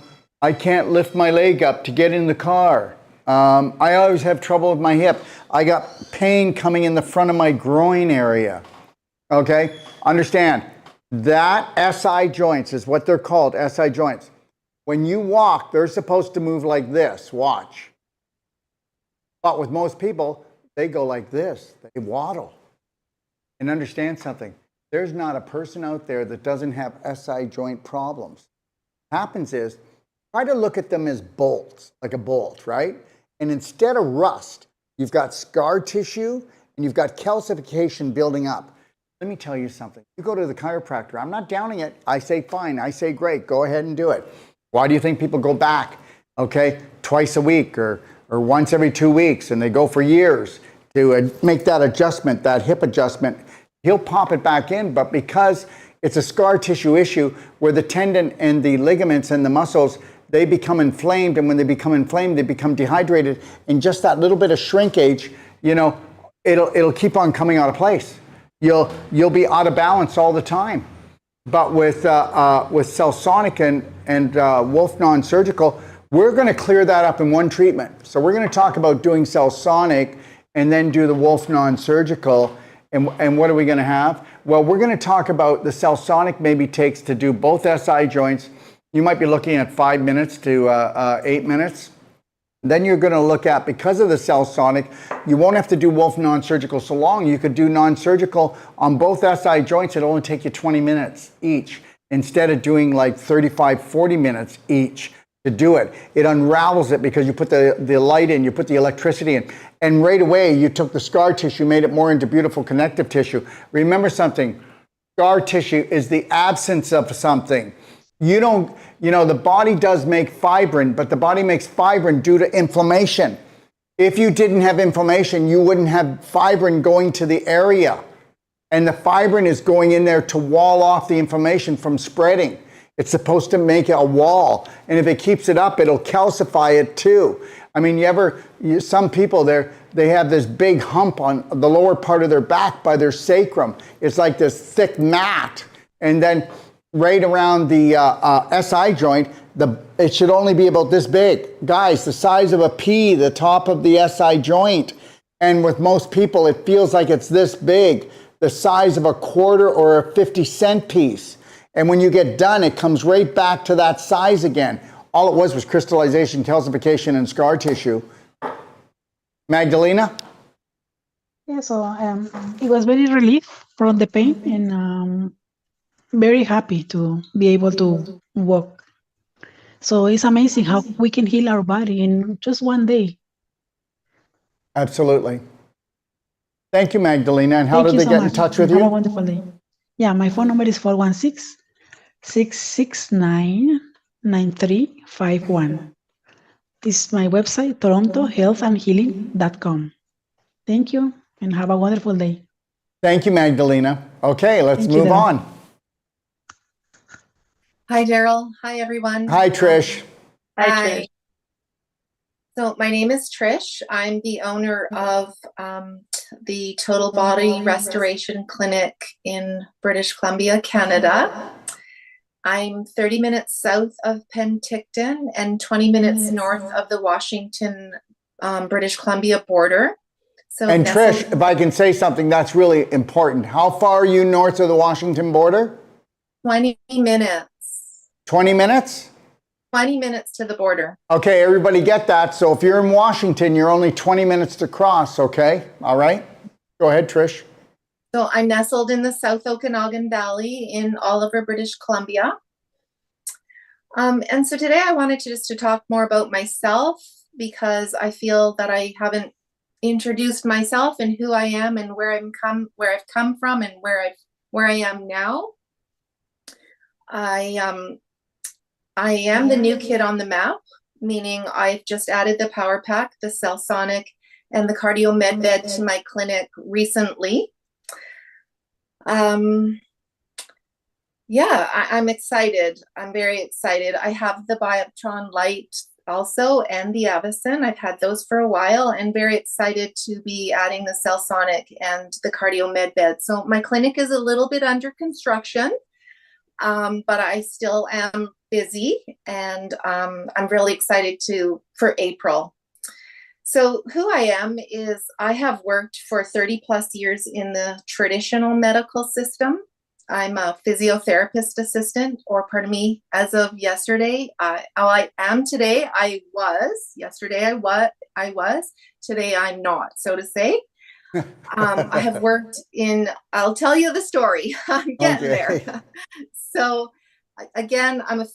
can't lift my leg up to get in the car. I always have trouble with my hip. I got pain coming in the front of my groin area. Okay? Understand, that SI joints is what they're called, SI joints. When you walk, they're supposed to move like this. Watch. But with most people, they go like this. They waddle. And understand something. There's not a person out there that doesn't have SI joint problems. What happens is, try to look at them as bolts, like a bolt, right? And instead of rust, you've got scar tissue and you've got calcification building up. Let me tell you something. You go to the chiropractor. I'm not downing it. I say fine. I say great. Go ahead and do it. Why do you think people go back, twice a week or once every 2 weeks, and they go for years to make that adjustment, that hip adjustment? He'll pop it back in, but because it's a scar tissue issue where the tendon and the ligaments and the muscles, they become inflamed, and when they become inflamed, they become dehydrated, and just that little bit of shrinkage, it'll keep on coming out of place. You'll be out of balance all the time. But with Celsonic and Wolf non-surgical, we're going to clear that up in one treatment. So we're going to talk about doing Celsonic and then do the Wolf non-surgical. And what are we going to have? Well, we're going to talk about the Celsonic maybe takes to do both SI joints. You might be looking at 5 minutes to 8 minutes. Then you're going to look at, because of the Celsonic, you won't have to do Wolf non-surgical so long. You could do non-surgical on both SI joints. It'll only take you 20 minutes each, instead of doing like 35, 40 minutes each to do it. It unravels it because you put the light in, you put the electricity in, and right away you took the scar tissue, made it more into beautiful connective tissue. Remember something, scar tissue is the absence of something. The body does make fibrin, but the body makes fibrin due to inflammation. If you didn't have inflammation, you wouldn't have fibrin going to the area. And the fibrin is going in there to wall off the inflammation from spreading. It's supposed to make a wall. And if it keeps it up, it'll calcify it too. I mean, some people, they have this big hump on the lower part of their back by their sacrum. It's like this thick mat. And then right around the SI joint, it should only be about this big. Guys, the size of a pea, the top of the SI joint. And with most people, it feels like it's this big, the size of a quarter or a 50-cent piece. And when you get done, it comes right back to that size again. All it was crystallization, calcification, and scar tissue. Magdalena? Yeah, so it was very relief from the pain and very happy to be able to walk. So it's amazing how we can heal our body in just one day. Absolutely. Thank you, Magdalena. And how Thank did you they so get in much. touch with Have a you? wonderful day. Yeah, my phone number is 416-669-9351. This is my website, torontohealthandhealing.com. Thank you and have a wonderful day. Thank you, Magdalena. Okay, let's Thank you, move Daryl. on. Hi, Daryl. Hi, everyone. Hi, Trish. Hi. So my name is Trish. I'm the owner of the Total Body Restoration Clinic in British Columbia, Canada. I'm 30 minutes south of Penticton and 20 minutes north of the Washington, British Columbia border. So And nestled Trish, if I can say something, that's really important. How far are you north of the Washington border? 20 minutes. 20 minutes? 20 minutes to the border. Okay, everybody get that. So if you're in Washington, you're only 20 minutes to cross, okay? All right? Go ahead, Trish. So I'm nestled in the South Okanagan Valley in Oliver, British Columbia. And so today I wanted to talk more about myself because I feel that I haven't introduced myself and who I am and where I've come from and where I am now. I am the new kid on the map, meaning I've just added the Powerpack, the Cellsonic, and the Cardio Med Bed to my clinic recently. Yeah, I'm excited. I'm very excited. I have the Bioptron Light also and the Avicen. I've had those for a while and very excited to be adding the Cellsonic and the Cardio Med Bed. So my clinic is a little bit under construction, but I still am busy and I'm really excited for April. So who I am is I have worked for 30 plus years in the traditional medical system. I'm a physiotherapist assistant, or pardon me, as of yesterday, I am today. I was, yesterday I was, today I'm not, so to say. I have worked I'll tell you the story. I'm getting there. So again, I was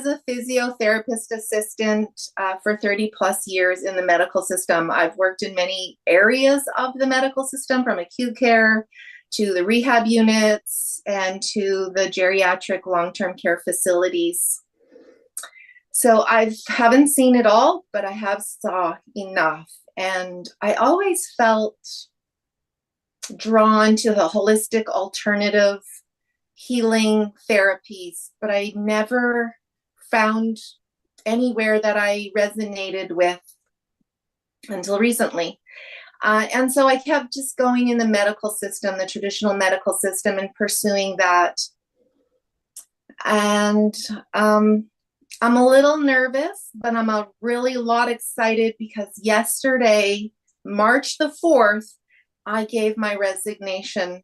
a physiotherapist assistant for 30 plus years in the medical system. I've worked in many areas of the medical system, from acute care to the rehab units and to the geriatric long-term care facilities. So I haven't seen it all, but I have saw enough. And I always felt drawn to the holistic alternative healing therapies, but I never found anywhere that I resonated with until recently. And so I kept just going in the medical system, the traditional medical system, and pursuing that. And I'm a little nervous, but I'm a lot excited because yesterday, March the 4th, I gave my resignation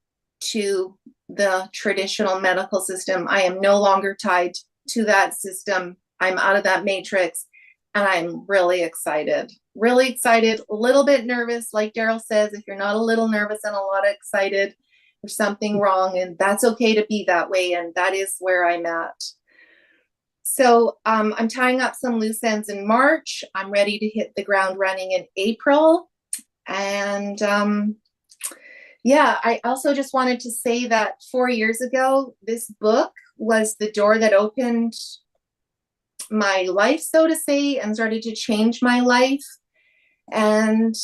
to the traditional medical system. I am no longer tied to that system. I'm out of that matrix, and I'm really excited. Really excited, a little bit nervous. Like Daryl says, if you're not a little nervous and a lot excited, there's something wrong, and that's okay to be that way, and that is where I'm at. So I'm tying up some loose ends in March. I'm ready to hit the ground running in April. And yeah, I also just wanted to say that 4 years ago, this book was the door that opened my life, so to say, and started to change my life. And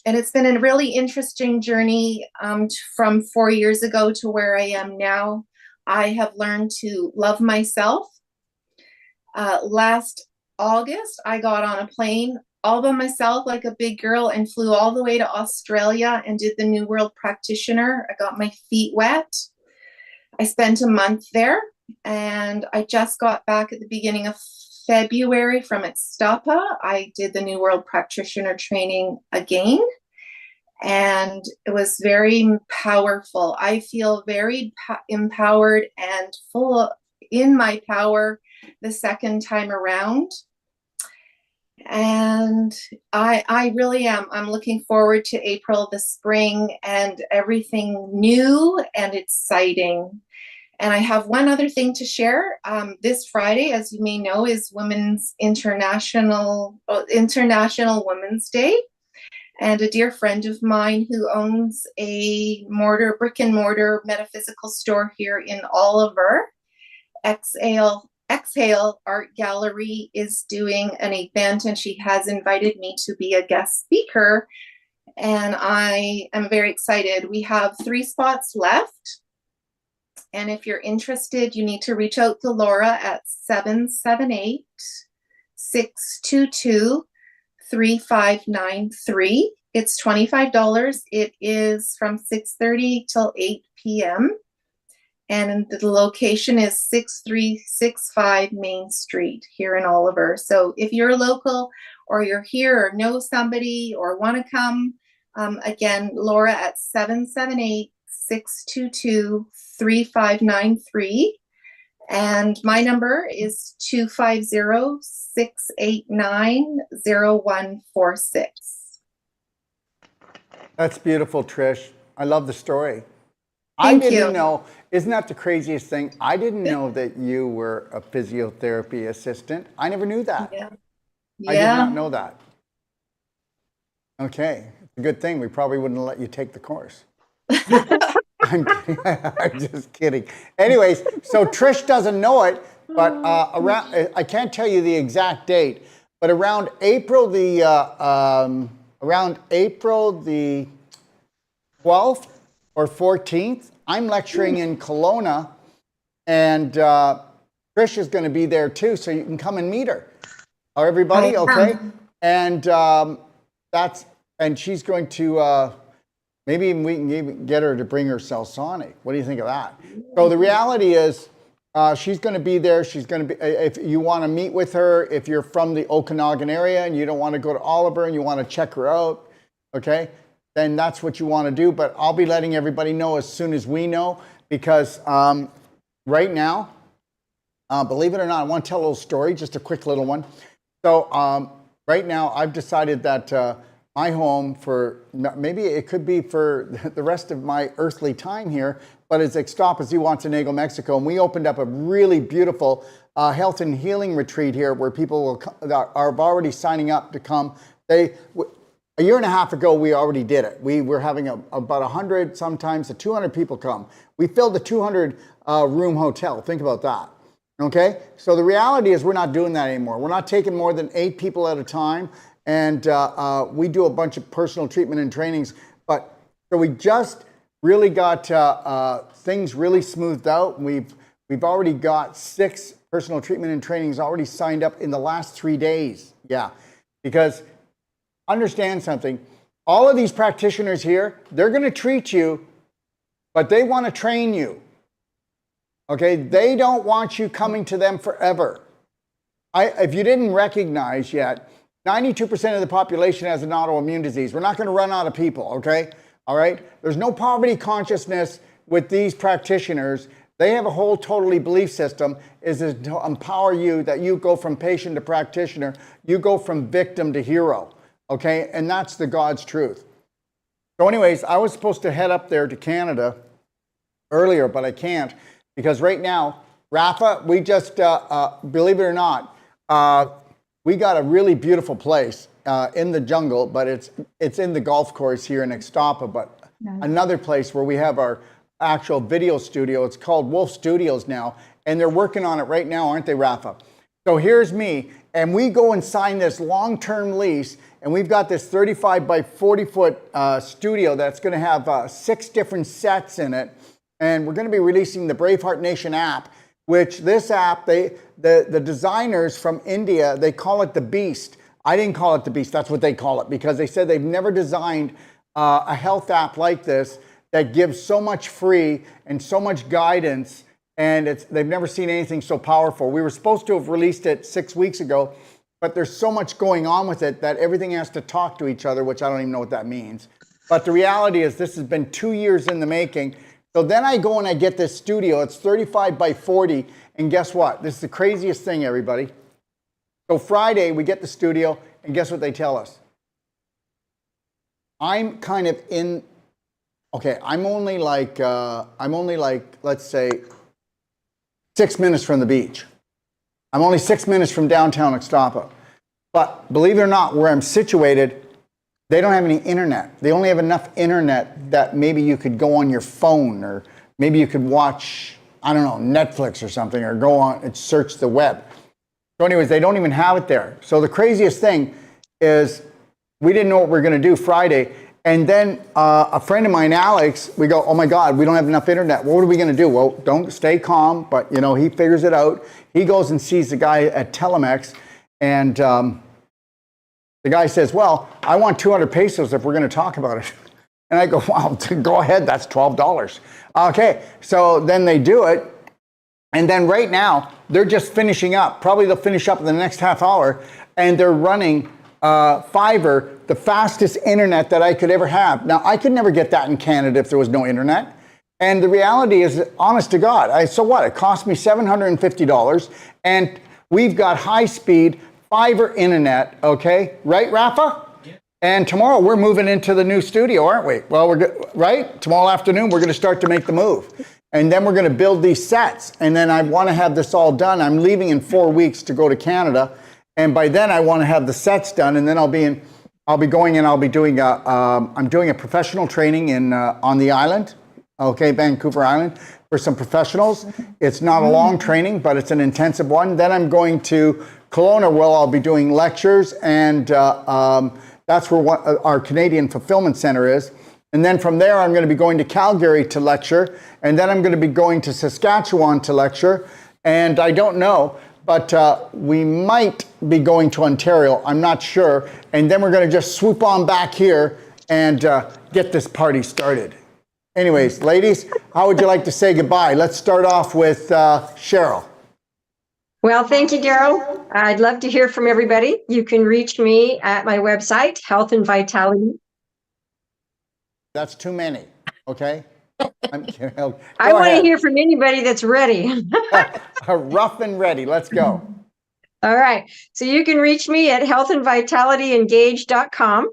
it's been a really interesting journey from 4 years ago to where I am now. I have learned to love myself. Last August, I got on a plane all by myself like a big girl and flew all the way to Australia and did the New World Practitioner. I got my feet wet. I spent a month there, and I just got back at the beginning of February from Ixtapa. I did the New World Practitioner training again. and it was very powerful. I feel very empowered and in my power the second time around. And I really am. I'm looking forward to April, the spring, and everything new and exciting. And I have one other thing to share. This Friday, as you may know, is International Women's Day. And a dear friend of mine who owns a brick and mortar metaphysical store here in Oliver, Exhale Art Gallery, is doing an event, and she has invited me to be a guest speaker. And I am very excited. We have 3 spots left. And if you're interested, you need to reach out to Laura at 778-622-3593. It's $25. It is from 6:30 till 8 p.m. And the location is 6365 Main Street here in Oliver. So if you're local or you're here or know somebody or want to come, again, Laura at 778-622-3593. And my number is 250-689-0146. That's beautiful, Trish. I love the story. Thank I didn't you. know, isn't that the craziest thing? I didn't know that you were a physiotherapy assistant. I never knew that. Yeah. I did not know that. Okay, it's a good thing. We probably wouldn't let you take the course. I'm kidding. I'm just kidding. Anyways, so Trish doesn't know it, but I can't tell you the exact date, but around April the 12th or 14th, I'm lecturing in Kelowna, and Trish is going to be there too, so you can come and meet her. Are everybody okay? And and she's going to. Maybe we can even get her to bring her Cellsonic. What do you think of that? So the reality is, she's going to be there. She's going to be. If you want to meet with her, if you're from the Okanagan area and you don't want to go to Oliver and you want to check her out, okay, then that's what you want to do. But I'll be letting everybody know as soon as we know, because right now, believe it or not, I want to tell a little story, just a quick little one. So right now, I've decided that. My home for, maybe it could be for the rest of my earthly time here, but it's Ixtapas, Zihuatanejo, Mexico. And we opened up a really beautiful health and healing retreat here where people are already signing up to come. A year and a half ago, we already did it. We were having about 100, sometimes 200 people come. We filled the 200 room hotel. Think about that. Okay? So the reality is we're not doing that anymore. We're not taking more than 8 people at a time. And we do a bunch of personal treatment and trainings. But so we just really got things really smoothed out. We've already got 6 personal treatment and trainings already signed up in the last 3 days. Yeah, because understand something. All of these practitioners here, they're going to treat you, but they want to train you. Okay, they don't want you coming to them forever. If you didn't recognize yet, 92% of the population has an autoimmune disease. We're not going to run out of people, okay? All right? There's no poverty consciousness with these practitioners. They have a whole totally belief system is to empower you that you go from patient to practitioner. You go from victim to hero, okay? And that's the God's truth. So anyways, I was supposed to head up there to Canada earlier, but I can't because right now, Rafa, we just, believe it or not, we got a really beautiful place in the jungle, but it's in the golf course here in Ixtapa, but another place where we have our actual video studio. It's called Wolf Studios now, and they're working on it right now, aren't they, Rafa? So here's me, and we go and sign this long-term lease, and we've got this 35 by 40 foot studio that's going to have 6 different sets in it, and we're going to be releasing the Braveheart Nation app, which this app, the designers from India, they call it the Beast. I didn't call it the Beast, that's what they call it, because they said they've never designed a health app like this that gives so much free and so much guidance, and they've never seen anything so powerful. We were supposed to have released it 6 weeks ago, but there's so much going on with it that everything has to talk to each other, which I don't even know what that means. But the reality is this has been 2 years in the making. So then I go and I get this studio. It's 35 by 40. And guess what? This is the craziest thing, everybody. So Friday, we get the studio, and guess what they tell us? I'm kind of in, okay, I'm only like, let's say, 6 minutes from the beach. I'm only 6 minutes from downtown Ixtapa. But believe it or not, where I'm situated, they don't have any internet. They only have enough internet that maybe you could go on your phone, or maybe you could watch, I don't know, Netflix or something, or go on and search the web. So anyways, they don't even have it there. So the craziest thing is we didn't know what we were going to do Friday. And then a friend of mine, Alex, we go, oh my God, we don't have enough internet. What are we going to do? Well, don't stay calm, but you know, he figures it out. He goes and sees the guy at Telemex, and the guy says, well, I want 200 pesos if we're going to talk about it. And I go, wow, go ahead, that's $12. Okay, so then they do it. And then right now, they're just finishing up. Probably they'll finish up in the next half hour. And they're running fiber, the fastest internet that I could ever have. Now, I could never get that in Canada if there was no internet. And the reality is, honest to God, so what? It cost me $750. And we've got high-speed fiber internet, okay? Right, Rafa? Yeah. And tomorrow we're moving into the new studio, aren't we? Well, right? Tomorrow afternoon we're going to start to make the move. And then we're going to build these sets. And then I want to have this all done. I'm leaving in 4 weeks to go to Canada. And by then I want to have the sets done. And then I'll be going and I'll be doing I'm doing a professional training in on the island, okay, Vancouver Island, for some professionals. It's not a long training, but it's an intensive one. Then I'm going to Kelowna, where I'll be doing lectures, and that's where our Canadian Fulfillment Center is. And then from there, I'm going to be going to Calgary to lecture, and then I'm going to be going to Saskatchewan to lecture, and I don't know, but we might be going to Ontario, I'm not sure, and then we're going to just swoop on back here and get this party started. Anyways, ladies, how would you like to say goodbye? Let's start off with Cheryl. Well, thank you, Daryl. I'd love to hear from everybody. You can reach me at my website, Health and Vitality. That's too many, okay? I'm kidding. I want to hear from anybody that's ready. Rough and ready. Let's go. All right. So you can reach me at healthandvitalityengaged.com,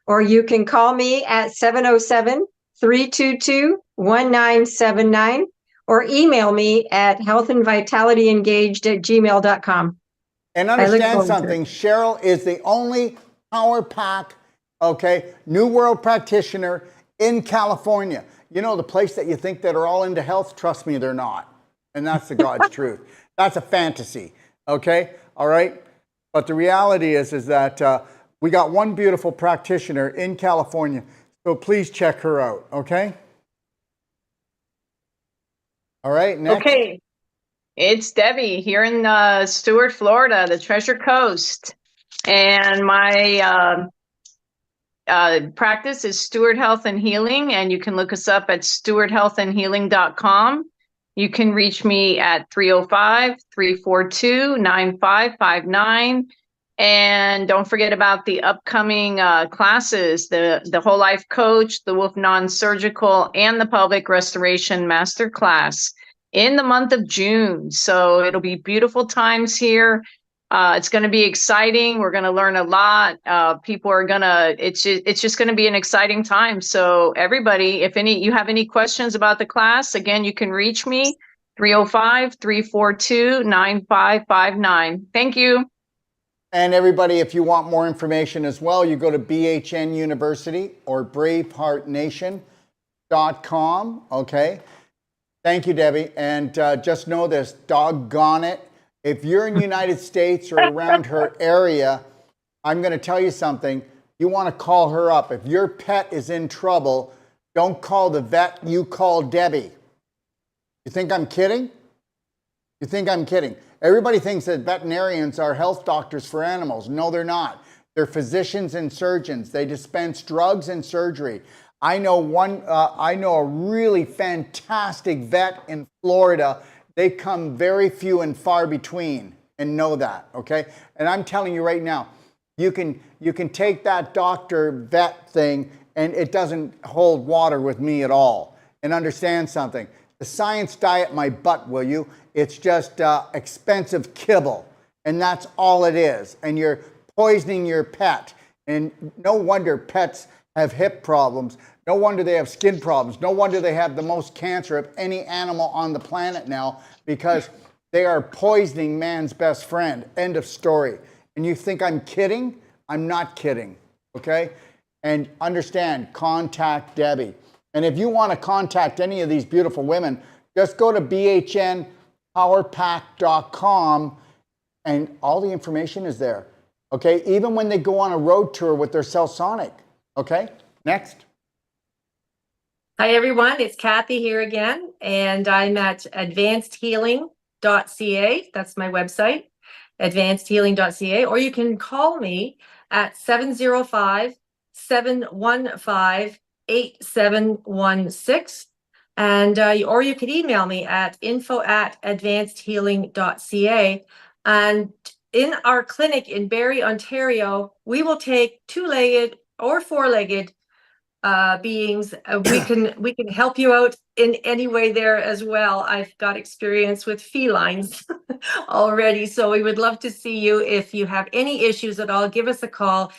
or you can call me at 707-322-1979. Or email me at healthandvitalityengaged@gmail.com. And understand something, Cheryl is the only Powerpack, okay, New World practitioner in California. You know, the place that you think that are all into health, trust me, they're not. And that's the God's truth. That's a fantasy, okay? All right? But the reality is that we got one beautiful practitioner in California, so please check her out, okay? All right, next. Okay, it's Debbie here in Stuart, Florida, the Treasure Coast. And my practice is Stuart Health and Healing, and you can look us up at stuarthealthandhealing.com. You can reach me at 305-342-9559. And don't forget about the upcoming classes, the Whole Life Coach, the Wolf Non-Surgical, and the Pelvic Restoration Masterclass in the month of June. So it'll be beautiful times here. It's going to be exciting. We're going to learn a lot. People are going to, it's just going to be an exciting time. So everybody, if you have any questions about the class, again, you can reach me, 305-342-9559. Thank you. And everybody, if you want more information as well, you go to BHN University or braveheartnation.com, okay? Thank you, Debbie. And just know this, doggone it, if you're in the United States or around her area, I'm going to tell you something. You want to call her up. If your pet is in trouble, don't call the vet, you call Debbie. You think I'm kidding? You think I'm kidding? Everybody thinks that veterinarians are health doctors for animals. No, they're not. They're physicians and surgeons. They dispense drugs and surgery. I know a really fantastic vet in Florida. They come very few and far between, and know that, okay? And I'm telling you right now, you can take that doctor vet thing and it doesn't hold water with me at all. And understand something. The science diet my butt, will you? It's just expensive kibble. And that's all it is. And you're poisoning your pet. And no wonder pets have hip problems. No wonder they have skin problems. No wonder they have the most cancer of any animal on the planet now, because they are poisoning man's best friend. End of story. And you think I'm kidding? I'm not kidding. Okay? And understand, contact Debbie. And if you want to contact any of these beautiful women, just go to bhnpowerpack.com and all the information is there. Okay? Even when they go on a road tour with their Cellsonic. Okay? Next. Hi, everyone. It's Kathy here again, and I'm at advancedhealing.ca. That's my website, advancedhealing.ca, or you can call me at 705-715-8716. And or you could email me at info@advancedhealing.ca. And in our clinic in Barrie, Ontario, we will take two-legged or four-legged beings. We can help you out in any way there as well. I've got experience with felines already, so we would love to see you. If you have any issues at all, give us a call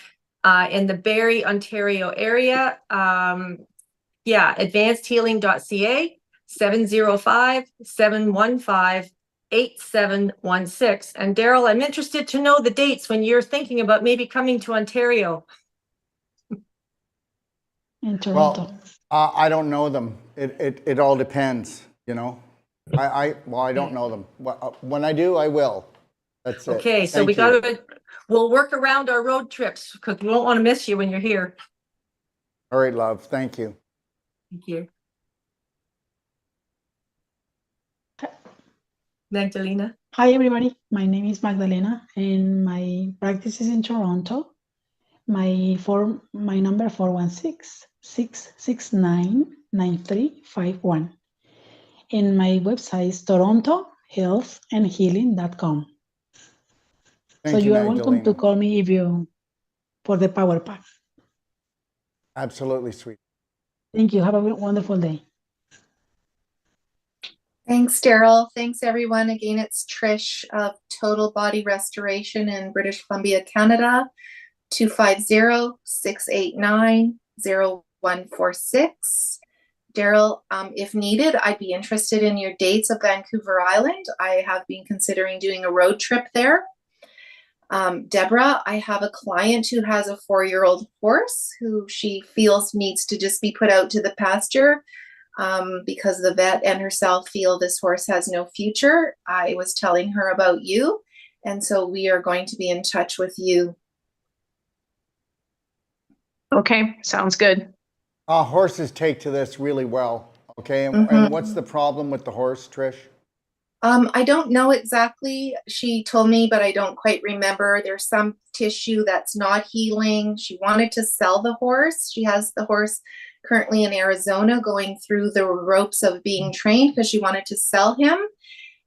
in the Barrie, Ontario area. Advancedhealing.ca, 705-715-8716. And Daryl, I'm interested to know the dates when you're thinking about maybe coming to Ontario. In Toronto. Well, I don't know them. It all depends, you know. I don't know them. When I do, I will. That's it. Okay, so we'll work around our road trips because we won't want to miss you when you're here. All right, love. Thank you. Thank you. Magdalena. Hi, everybody. My name is Magdalena, and my practice is in Toronto. My number 416-669-9351. And my website is torontohealthandhealing.com. So you are welcome to call me for the Powerpack. Absolutely, sweet. Thank you. Have a wonderful day. Thanks, Daryl. Thanks, everyone. Again, it's Trish of Total Body Restoration in British Columbia, Canada. 250-689-0146. Daryl, if needed, I'd be interested in your dates of Vancouver Island. I have been considering doing a road trip there. Deborah, I have a client who has a 4-year-old horse who she feels needs to just be put out to the pasture because the vet and herself feel this horse has no future. I was telling her about you, and so we are going to be in touch with you. Okay, sounds good. Horses take to this really well. Okay, and what's the problem with the horse, Trish? I don't know exactly. She told me, but I don't quite remember. There's some tissue that's not healing. She wanted to sell the horse. She has the horse currently in Arizona going through the ropes of being trained because she wanted to sell him.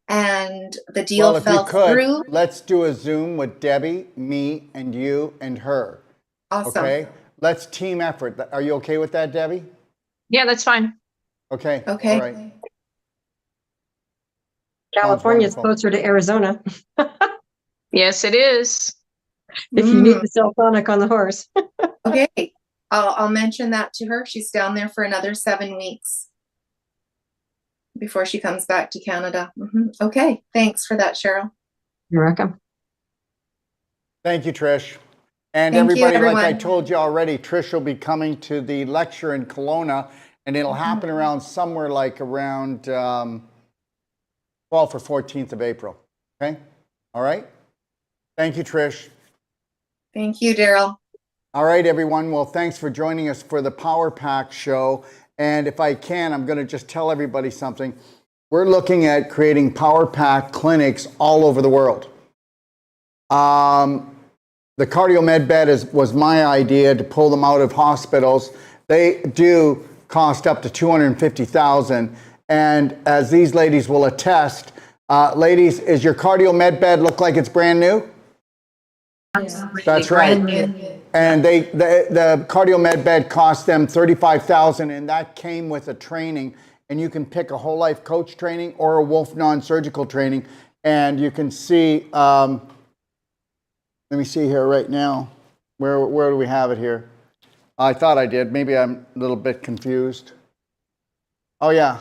And the deal fell through. Let's do a Zoom with Debbie, me, and you and her. Awesome. Okay, let's team effort. Are you okay with that, Debbie? Yeah, that's fine. Okay. All right. California is wonderful. closer to Arizona Yes, it is. if you need the Cellsonic on the horse. Okay. I'll mention that to her. She's down there for another 7 weeks before she comes back to Canada. Okay. Thanks for that, Cheryl. You're welcome. Thank you, Trish. And Thank you, everybody, like I everyone. told you already, Trish will be coming to the lecture in Kelowna, and it'll happen around somewhere like around 12th or 14th of April. Okay? All right? Thank you, Trish. Thank you, Daryl. All right, everyone. Well, thanks for joining us for the Powerpack show. And if I can, I'm going to just tell everybody something. We're looking at creating Powerpack clinics all over the world. The cardio med bed was my idea to pull them out of hospitals. They do cost up to $250,000. And as these ladies will attest, ladies, is your cardio med bed look like it's brand new? That's right. brand new. And the cardio med bed cost them $35,000, and that came with a training. And you can pick a whole life coach training or a Wolf non-surgical training. And you can see, let me see here right now. Where do we have it here? I thought I did. Maybe I'm a little bit confused. Oh yeah,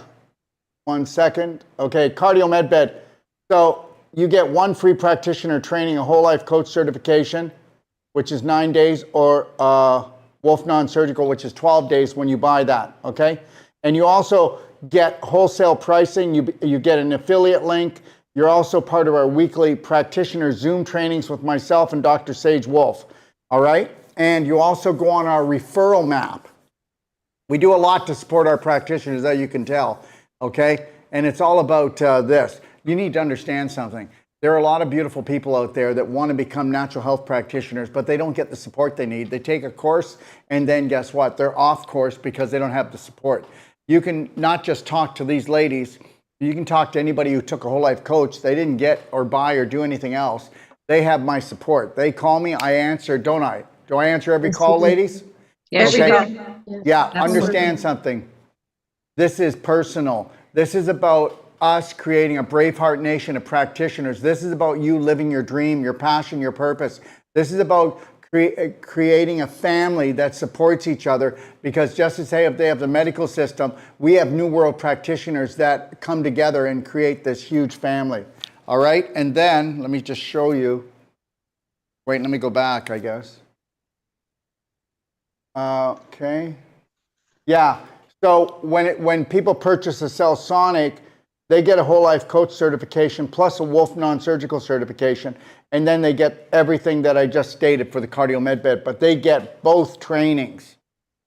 1 second. Okay, cardio med bed. So you get one free practitioner training, a whole life coach certification, which is 9 days, or Wolf non-surgical, which is 12 days when you buy that, okay? And you also get wholesale pricing. You get an affiliate link. You're also part of our weekly practitioner Zoom trainings with myself and Dr. Sage Wolf, all right? And you also go on our referral map. We do a lot to support our practitioners, as you can tell, okay? And it's all about this. You need to understand something. There are a lot of beautiful people out there that want to become natural health practitioners, but they don't get the support they need. They take a course, and then guess what? They're off course because they don't have the support. You can not just talk to these ladies. You can talk to anybody who took a whole life coach. They didn't get or buy or do anything else. They have my support. They call me, I answer, don't I? Do I answer every call, ladies? Yes, Okay. you do. Yeah, understand something. This is personal. This is about us creating a Braveheart nation of practitioners. This is about you living your dream, your passion, your purpose. This is about creating a family that supports each other, because just as they have the medical system, we have New World practitioners that come together and create this huge family. All right, and then let me just show you. Wait, let me go back, I guess. Okay. Yeah, so when people purchase a Cellsonic, they get a whole life coach certification plus a Wolf non-surgical certification, and then they get everything that I just stated for the cardio med bed, but they get both trainings,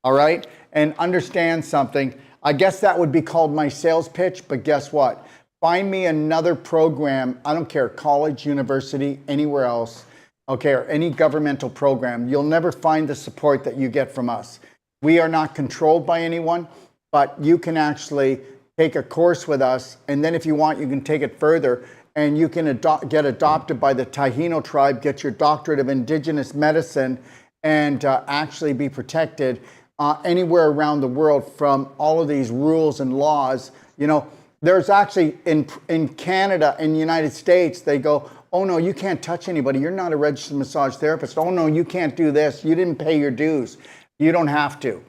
all right? And understand something, I guess that would be called my sales pitch, but guess what? Find me another program, I don't care, college, university, anywhere else, okay, or any governmental program, you'll never find the support that you get from us. We are not controlled by anyone, but you can actually take a course with us, and then if you want, you can take it further, and you can get adopted by the Taino tribe, get your doctorate of indigenous medicine, and actually be protected anywhere around the world from all of these rules and laws. You know, there's actually, in Canada, in the United States, they go, oh no, you can't touch anybody. You're not a registered massage therapist. Oh no, you can't do this. You didn't pay your dues. You don't have to.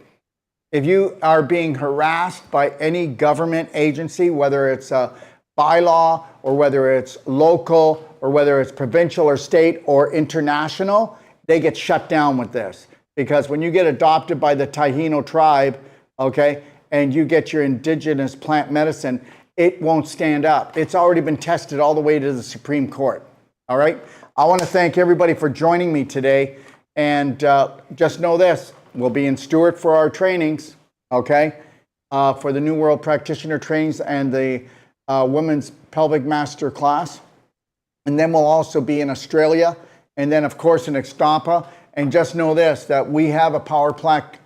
If you are being harassed by any government agency, whether it's a bylaw or whether it's local or whether it's provincial or state or international, they get shut down with this. Because when you get adopted by the Taino tribe, okay, and you get your indigenous plant medicine, it won't stand up. It's already been tested all the way to the Supreme Court, all right? I want to thank everybody for joining me today, and just know this. We'll be in Stewart for our trainings, okay? For the New World Practitioner trainings and the Women's Pelvic Master class. And then we'll also be in Australia, and then of course in Ixtapa. And just know this, that we have a Powerpack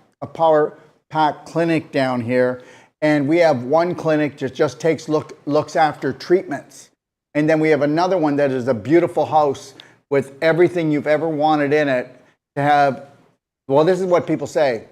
clinic down here, and we have one clinic that just looks after treatments. And then we have another one that is a beautiful house with everything you've ever wanted in it to have. Well, this is what people say.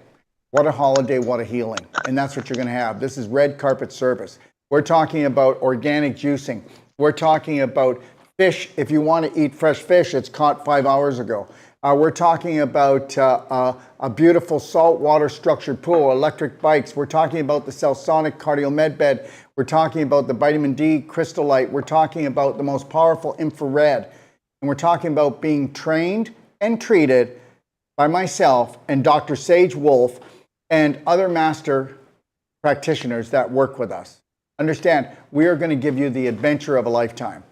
What a holiday, what a healing. And that's what you're going to have. This is red carpet service. We're talking about organic juicing. We're talking about fish. If you want to eat fresh fish, it's caught 5 hours ago. We're talking about a beautiful saltwater structured pool, electric bikes. We're talking about the Cellsonic cardio med bed. We're talking about the vitamin D crystal light. We're talking about the most powerful infrared. And we're talking about being trained and treated by myself and Dr. Sage Wolf and other master practitioners that work with us. Understand, we are going to give you the adventure of a lifetime.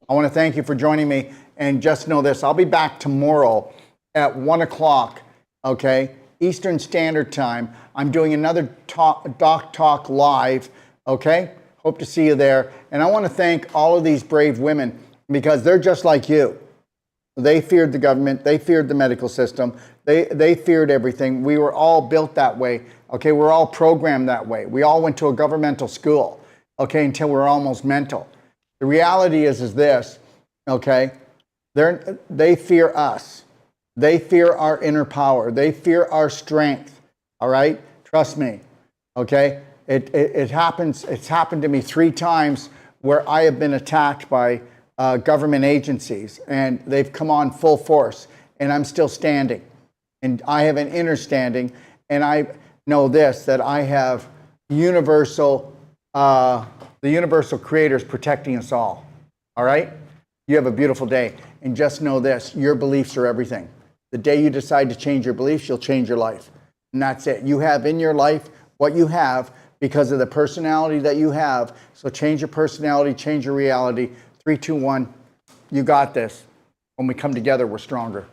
I want to thank you for joining me, and just know this, I'll be back tomorrow at 1 o'clock, okay, Eastern Standard Time. I'm doing another Doc Talk Live, okay? Hope to see you there. And I want to thank all of these brave women, because they're just like you. They feared the government. They feared the medical system. They feared everything. We were all built that way. Okay, we're all programmed that way. We all went to a governmental school, okay, until we're almost mental. The reality is this, okay, they fear us. They fear our inner power. They fear our strength. All right? Trust me. Okay? It happens. It's happened to me 3 times where I have been attacked by government agencies, and they've come on full force, and I'm still standing. And I have an inner standing, and I know this, that I have universal, the universal creators protecting us all. All right? You have a beautiful day. And just know this, your beliefs are everything. The day you decide to change your beliefs, you'll change your life. And that's it. You have in your life what you have because of the personality that you have. So change your personality, change your reality. 3, 2, 1. You got this. When we come together, we're stronger.